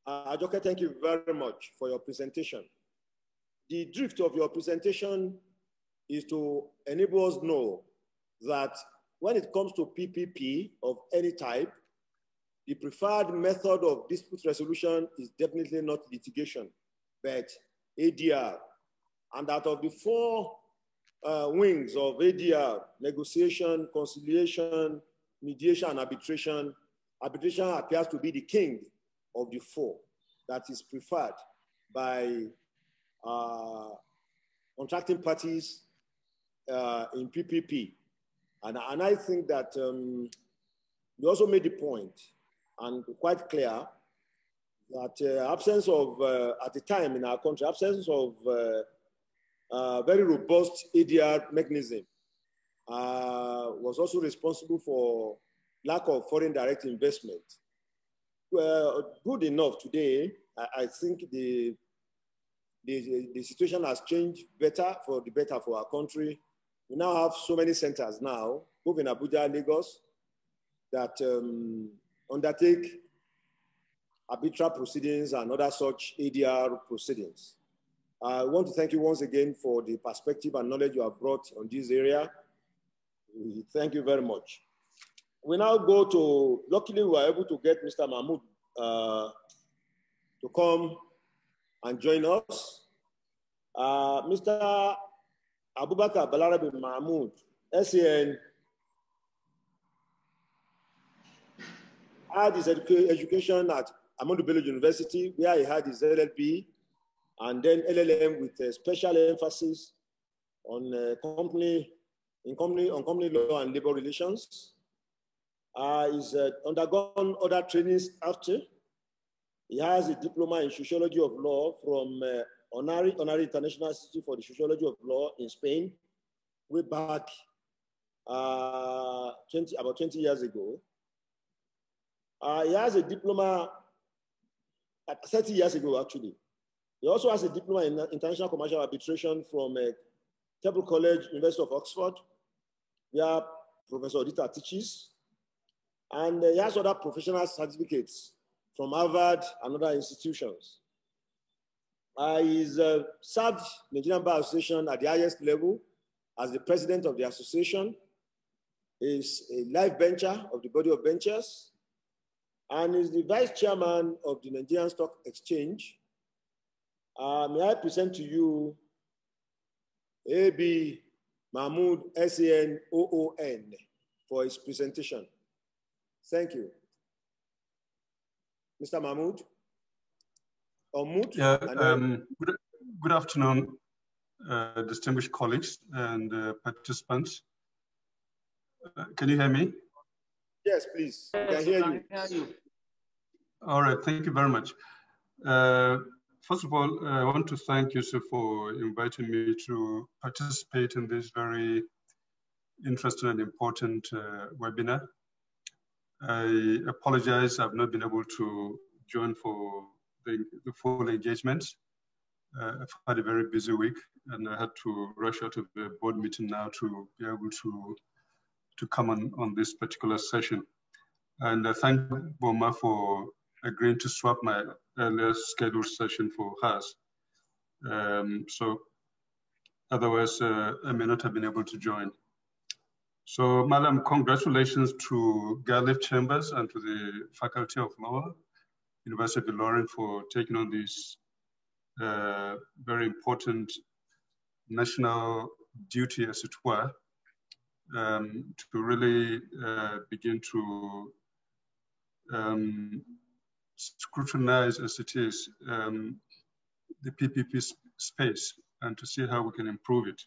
Ajoke, thank you very much for your presentation. The drift of your presentation is to enable us know that when it comes to PPP of any type, the preferred method of dispute resolution is definitely not litigation, but ADR. And out of the four wings of ADR, negotiation, conciliation, mediation, and arbitration, arbitration appears to be the king of the four that is preferred by contracting parties in PPP. And I think that you also made the point, and quite clear, that absence of, at the time in our country, absence of very robust ADR mechanism was also responsible for lack of foreign direct investment. Good enough today, I think the situation has changed better for the better for our country. We now have so many centers now, both in Abuja and Lagos, that undertake arbitral proceedings and other such ADR proceedings. I want to thank you once again for the perspective and knowledge you have brought on this area. Thank you very much. We now go to, luckily we were able to get Mr. Mahmoud to come and join us. Mr. Abubakar Balarabe Mahmoud, SAN, had his education at Ahmadu Bello University, where he had his LLB and then LLM with a special emphasis on company law and labor relations. He's undergone other trainings after. He has a diploma in sociology of law from Honari International Institute for the Sociology of Law in Spain, way back about 20 years ago. He has a diploma 30 years ago, actually. He also has a diploma in international commercial arbitration from Temple College, University of Oxford, where Professor Odita teaches. And he has other professional certificates from Harvard and other institutions. He's served Nigerian Bar Association at the highest level as the president of the association. He's a life bencher of the body of benchers, and is the vice chairman of the Nigerian Stock Exchange. May I present to you AB Mahmoud SAN OON for his presentation. Thank you. Mr. Mahmoud? Yeah, good afternoon, distinguished colleagues and participants. Can you hear me? Yes, please. We can hear you. All right, thank you very much. First of all, I want to thank Yusuf for inviting me to participate in this very interesting and important webinar. I apologize, I've not been able to join for the full engagement. I've had a very busy week and I had to rush out of the board meeting now to be able to come on this particular session. And I thank Boma for agreeing to swap my earlier scheduled session for hers. So otherwise I may not have been able to join. So, Madam, congratulations to Garliff Chambers and to the Faculty of Law, University of Ilorin, for taking on this very important national duty, as it were, to really begin to scrutinize, as it is, the PPP space and to see how we can improve it.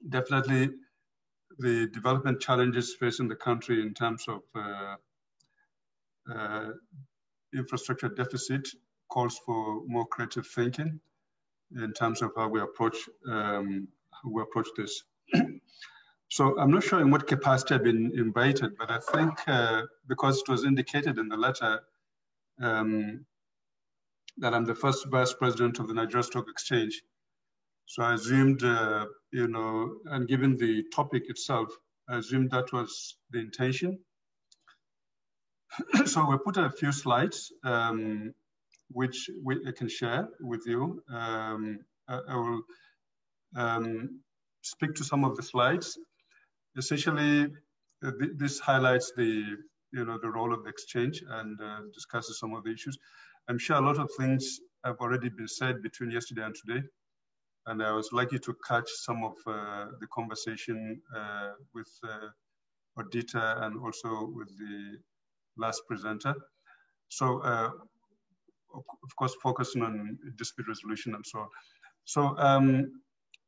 Definitely, the development challenges facing the country in terms of infrastructure deficit calls for more creative thinking in terms of how we approach this. So I'm not sure in what capacity I've been invited, but I think because it was indicated in the letter that I'm the first vice president of the Nigeria Stock Exchange. So I assumed, you know, and given the topic itself, I assumed that was the intention. So we put a few slides, which I can share with you. I will speak to some of the slides. Essentially, this highlights the role of the exchange and discusses some of the issues. I'm sure a lot of things have already been said between yesterday and today, and I was lucky to catch some of the conversation with Odita and also with the last presenter. So, of course, focusing on dispute resolution and so on. So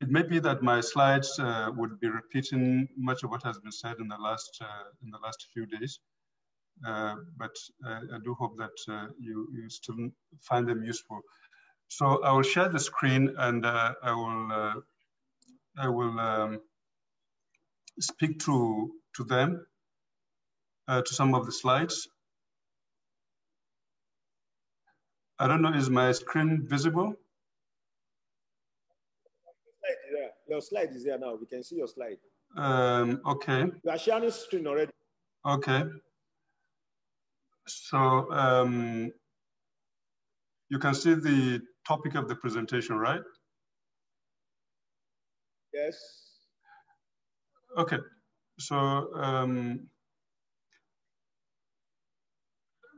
it may be that my slides would be repeating much of what has been said in the last few days, but I do hope that you still find them useful. So I will share the screen and I will speak to them, to some of the slides. I don't know, is my screen visible? Your slide is there now. We can see your slide. Okay. You are sharing screen already. Okay. So you can see the topic of the presentation, right? Yes. Okay. So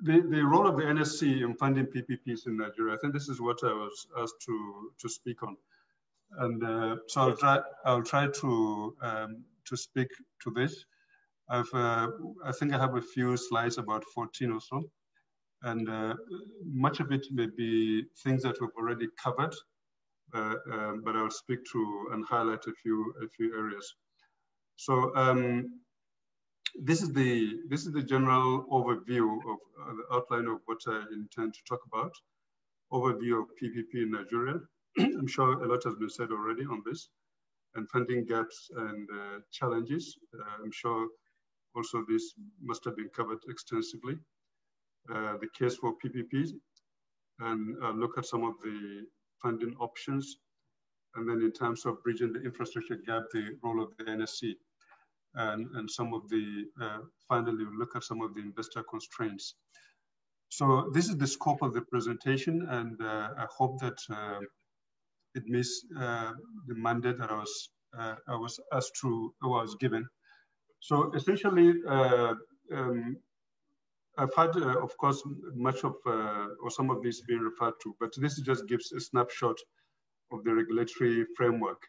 the role of the NSC in funding PPPs in Nigeria, I think this is what I was asked to speak on. And so I'll try to speak to this. I think I have a few slides, about 14 or so, and much of it may be things that we've already covered, but I'll speak to and highlight a few areas. So this is the general overview of the outline of what I intend to talk about. Overview of PPP in Nigeria. I'm sure a lot has been said already on this, and funding gaps and challenges. I'm sure also this must have been covered extensively. The case for PPPs, and look at some of the funding options. And then in terms of bridging the infrastructure gap, the role of the NSC. And some of the, finally, we'll look at some of the investor constraints. So this is the scope of the presentation, and I hope that it meets the mandate that I was asked to, or was given. So essentially, I've had, of course, much of, or some of this being referred to, but this just gives a snapshot of the regulatory framework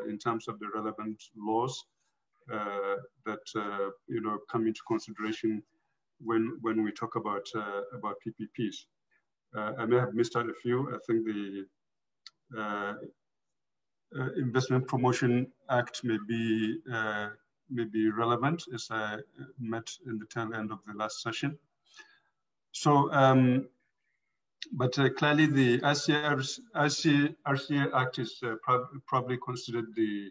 in terms of the relevant laws that come into consideration when we talk about PPPs. I may have missed out a few. I think the Investment Promotion Act may be relevant, as I met in the tail end of the last session. So, but clearly the RCA Act is probably considered the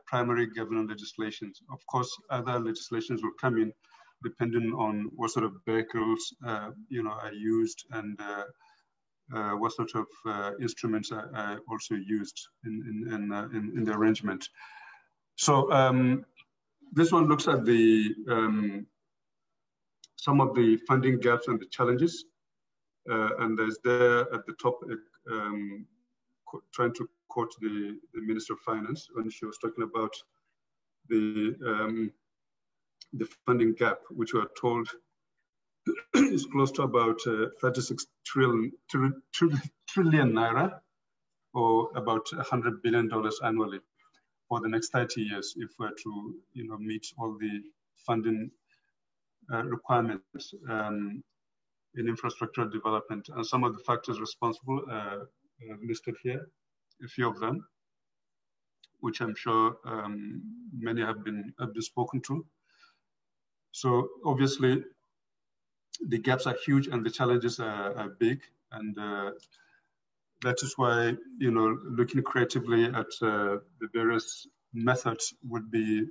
primary governing legislations. Of course, other legislations will come in depending on what sort of vehicles are used, and what sort of instruments are also used in the arrangement. So this one looks at the some of the funding gaps and the challenges, and there's there at the top trying to quote the Minister of Finance when she was talking about the funding gap, which we are told is close to about 36 trillion naira, or about $100 billion annually for the next 30 years, if we're to meet all the funding requirements in infrastructure development. And some of the factors responsible listed here, a few of them, which I'm sure many have been spoken to. So obviously, the gaps are huge and the challenges are big, and that is why looking creatively at the various methods would be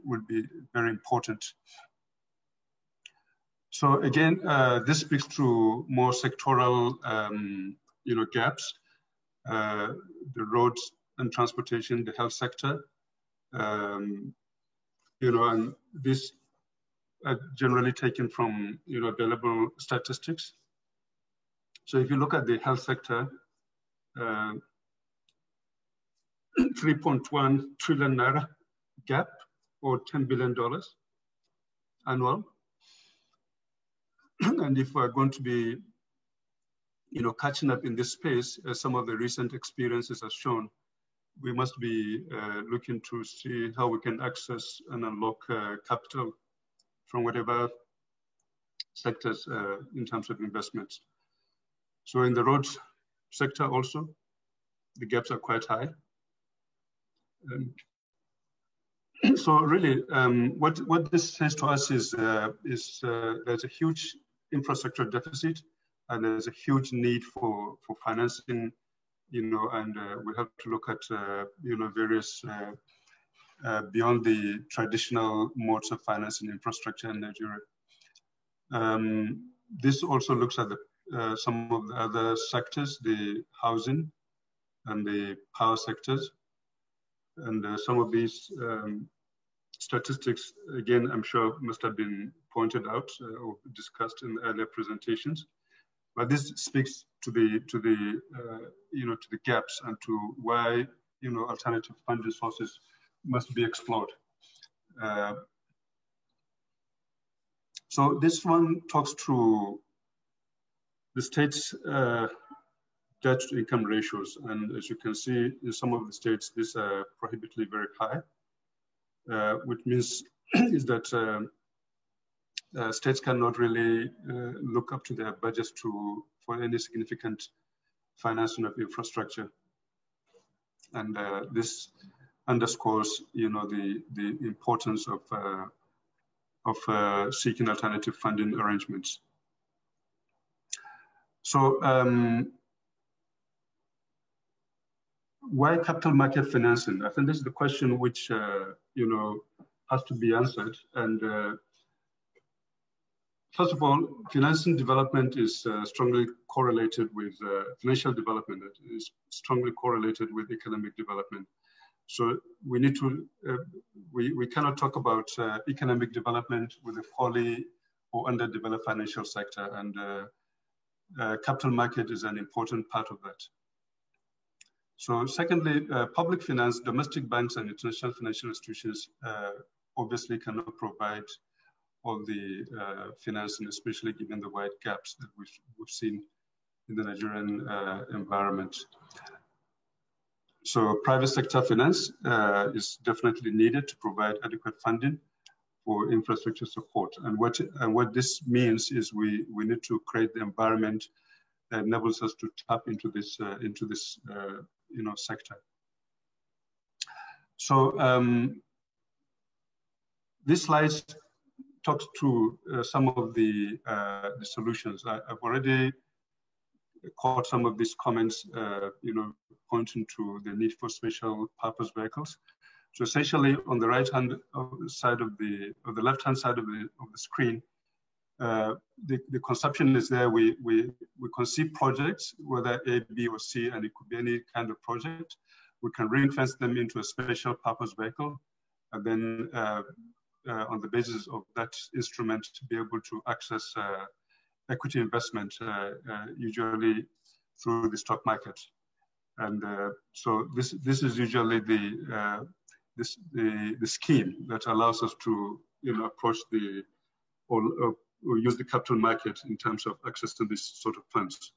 very important. So again, this speaks to more sectoral gaps, the roads and transportation, the health sector, and this generally taken from available statistics. So if you look at the health sector, 3.1 trillion naira gap, or $10 billion annual. And if we're going to be catching up in this space, as some of the recent experiences have shown, we must be looking to see how we can access and unlock capital from whatever sectors in terms of investments. So in the roads sector also, the gaps are quite high. So really, what this says to us is there's a huge infrastructure deficit, and there's a huge need for financing, and we have to look at various beyond the traditional modes of financing infrastructure in Nigeria. This also looks at some of the other sectors, the housing and the power sectors, and some of these statistics, again, I'm sure must have been pointed out or discussed in earlier presentations. But this speaks to the gaps and to why alternative funding sources must be explored. So this one talks through the state's debt to income ratios, and as you can see, in some of the states, these are prohibitively very high, which means is that states cannot really look up to their budgets for any significant financing of infrastructure, and this underscores, the importance of seeking alternative funding arrangements. So, why capital market financing? I think this is the question which has to be answered. And first of all, financing development is strongly correlated with financial development. It is strongly correlated with economic development. So we need to, we cannot talk about economic development with a wholly or underdeveloped financial sector, and capital market is an important part of that. So secondly, public finance, domestic banks and international financial institutions obviously cannot provide all the financing, especially given the wide gaps that we've seen in the Nigerian environment. So private sector finance is definitely needed to provide adequate funding for infrastructure support. And what this means is we need to create the environment that enables us to tap into this sector. So this slide talks to some of the solutions. I've already caught some of these comments, pointing to the need for special purpose vehicles. So essentially, on the right-hand side of the left-hand side of the screen, the conception is there. We conceive projects, whether A, B, or C, and it could be any kind of project. We can ring-fence them into a special purpose vehicle, and then on the basis of that instrument, to be able to access equity investment, usually through the stock market. And so this is usually the scheme that allows us to approach or use the capital market in terms of access to this sort of funds.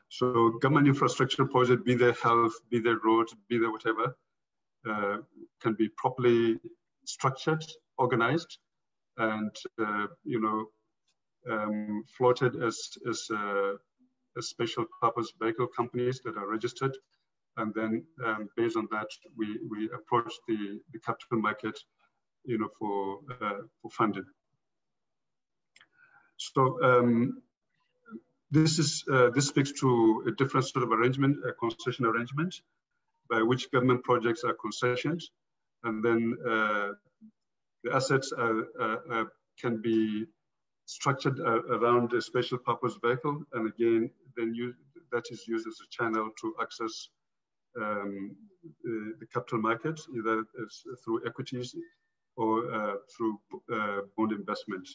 So government infrastructure project, be they health, be they roads, be they whatever, can be properly structured, organized, and floated as special purpose vehicle companies that are registered. And then based on that, we approach the capital market, for funding. So this speaks to a different sort of arrangement, a concession arrangement, by which government projects are concessioned, and then the assets can be structured around a special purpose vehicle, and again, then that is used as a channel to access the capital market, either through equities or through bond investment,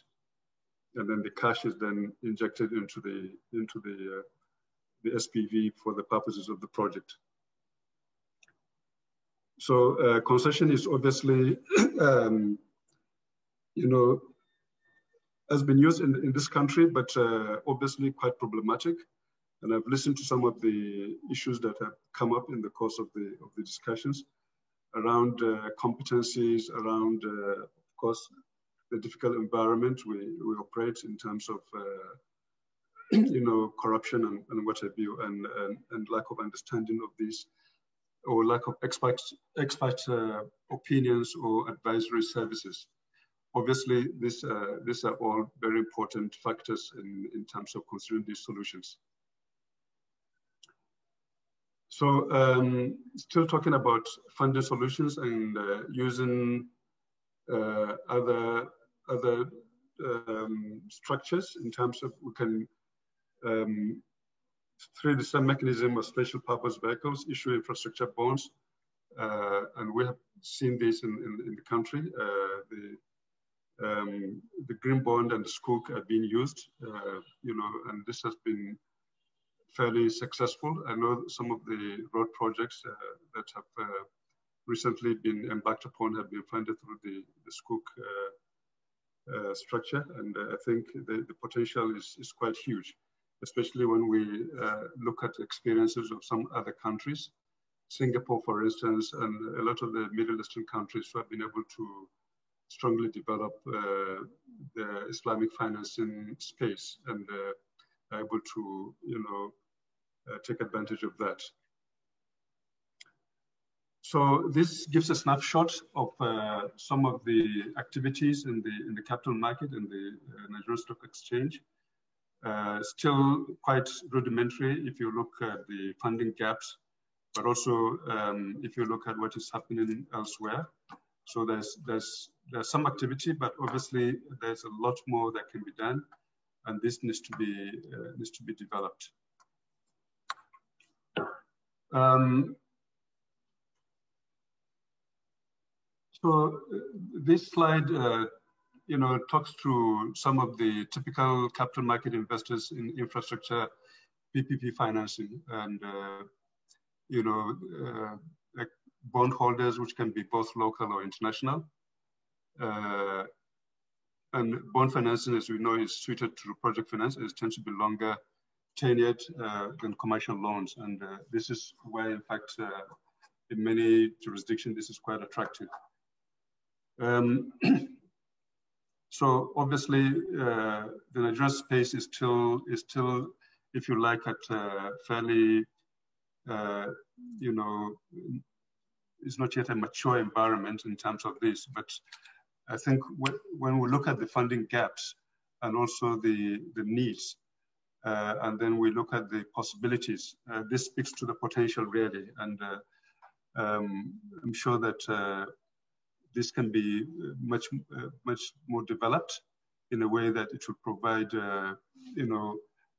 and then the cash is then injected into the SPV for the purposes of the project. So concession is obviously, has been used in this country, but obviously quite problematic. And I've listened to some of the issues that have come up in the course of the discussions around competencies, around, of course, the difficult environment we operate in terms of, corruption and what have you, and lack of understanding of these, or lack of expert opinions or advisory services. Obviously, these are all very important factors in terms of considering these solutions. So still talking about funding solutions and using other structures in terms of we can, through the same mechanism of special purpose vehicles, issue infrastructure bonds. And we have seen this in the country. The green bond and the Sukuk are being used, and this has been fairly successful. I know some of the road projects that have recently been embarked upon have been funded through the Sukuk structure, and I think the potential is quite huge, especially when we look at experiences of some other countries. Singapore, for instance, and a lot of the Middle Eastern countries who have been able to strongly develop the Islamic financing space and are able to, take advantage of that. So this gives a snapshot of some of the activities in the capital market and the Nigerian Stock Exchange. Still quite rudimentary if you look at the funding gaps, but also if you look at what is happening elsewhere. So there's some activity, but obviously there's a lot more that can be done, and this needs to be developed. So this slide, talks to some of the typical capital market investors in infrastructure, PPP financing, and like bond holders, which can be both local or international. And bond financing, as we know, is suited to project finance. It tends to be longer tenured than commercial loans. And this is where, in fact, in many jurisdictions, this is quite attractive. So obviously, the Nigerian space is still, if you like, at fairly, it's not yet a mature environment in terms of this. But I think when we look at the funding gaps and also the needs, and then we look at the possibilities, this speaks to the potential really. And I'm sure that this can be much more developed in a way that it will provide, a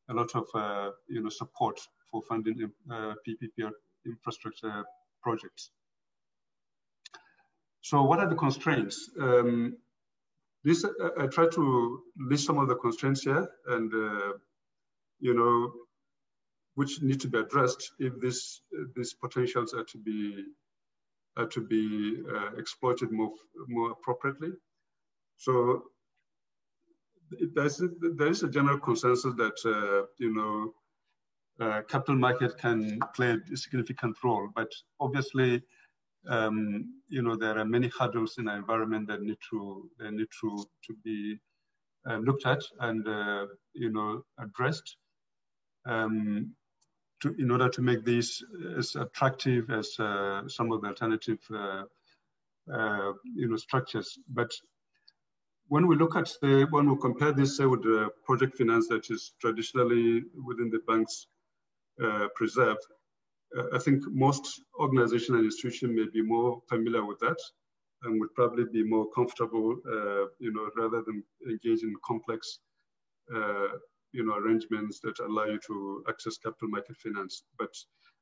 lot of, support for funding PPP infrastructure projects. So what are the constraints? I try to list some of the constraints here, and which need to be addressed if these potentials are to be exploited more appropriately. So there is a general consensus that capital market can play a significant role, but obviously there are many hurdles in our environment that need to be looked at and addressed in order to make these as attractive as some of the alternative structures. But when we look at when we compare this with the project finance that is traditionally within the banks preserved, I think most organizations and institutions may be more familiar with that and would probably be more comfortable, rather than engage in complex, arrangements that allow you to access capital market finance. But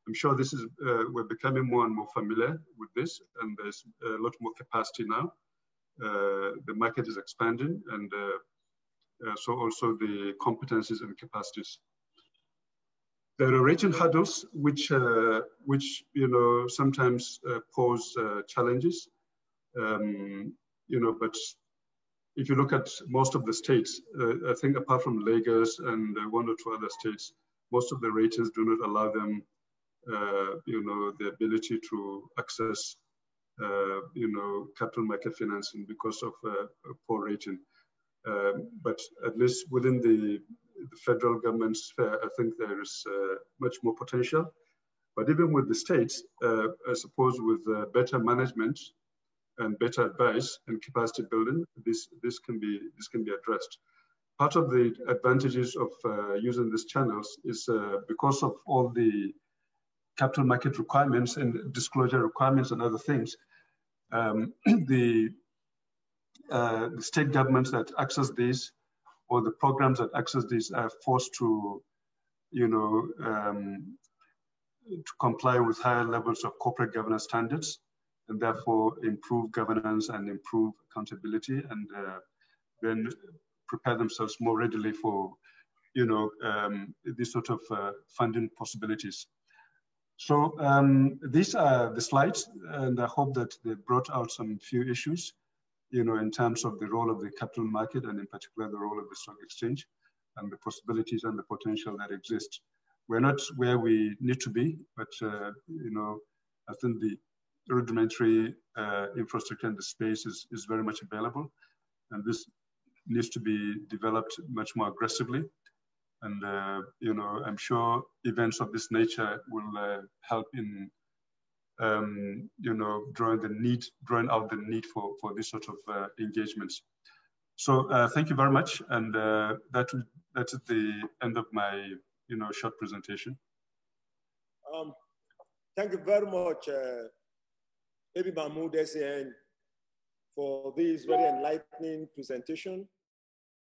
I'm sure this is, we're becoming more and more familiar with this, and there's a lot more capacity now. The market is expanding, and so also the competencies and capacities. There are rating hurdles which sometimes pose challenges, but if you look at most of the states, I think apart from Lagos and one or two other states, most of the ratings do not allow them, the ability to access, capital market financing because of poor rating. But at least within the federal government's sphere, I think there is much more potential. But even with the states, I suppose with better management and better advice and capacity building, this can be addressed. Part of the advantages of using these channels is because of all the capital market requirements and disclosure requirements and other things. The state governments that access these, or the programs that access these, are forced to, to comply with higher levels of corporate governance standards, and therefore improve governance and improve accountability, and then prepare themselves more readily for, these sort of funding possibilities. So these are the slides, and I hope that they brought out some few issues, in terms of the role of the capital market, and in particular the role of the stock exchange, and the possibilities and the potential that exist. We're not where we need to be, but I think the rudimentary infrastructure in the space is very much available, and this needs to be developed much more aggressively. And I'm sure events of this nature will help in drawing out the need for this sort of engagements. So thank you very much, and that's the end of my short presentation. Thank you very much, Ebi Mahmoud SAN, for this very enlightening presentation.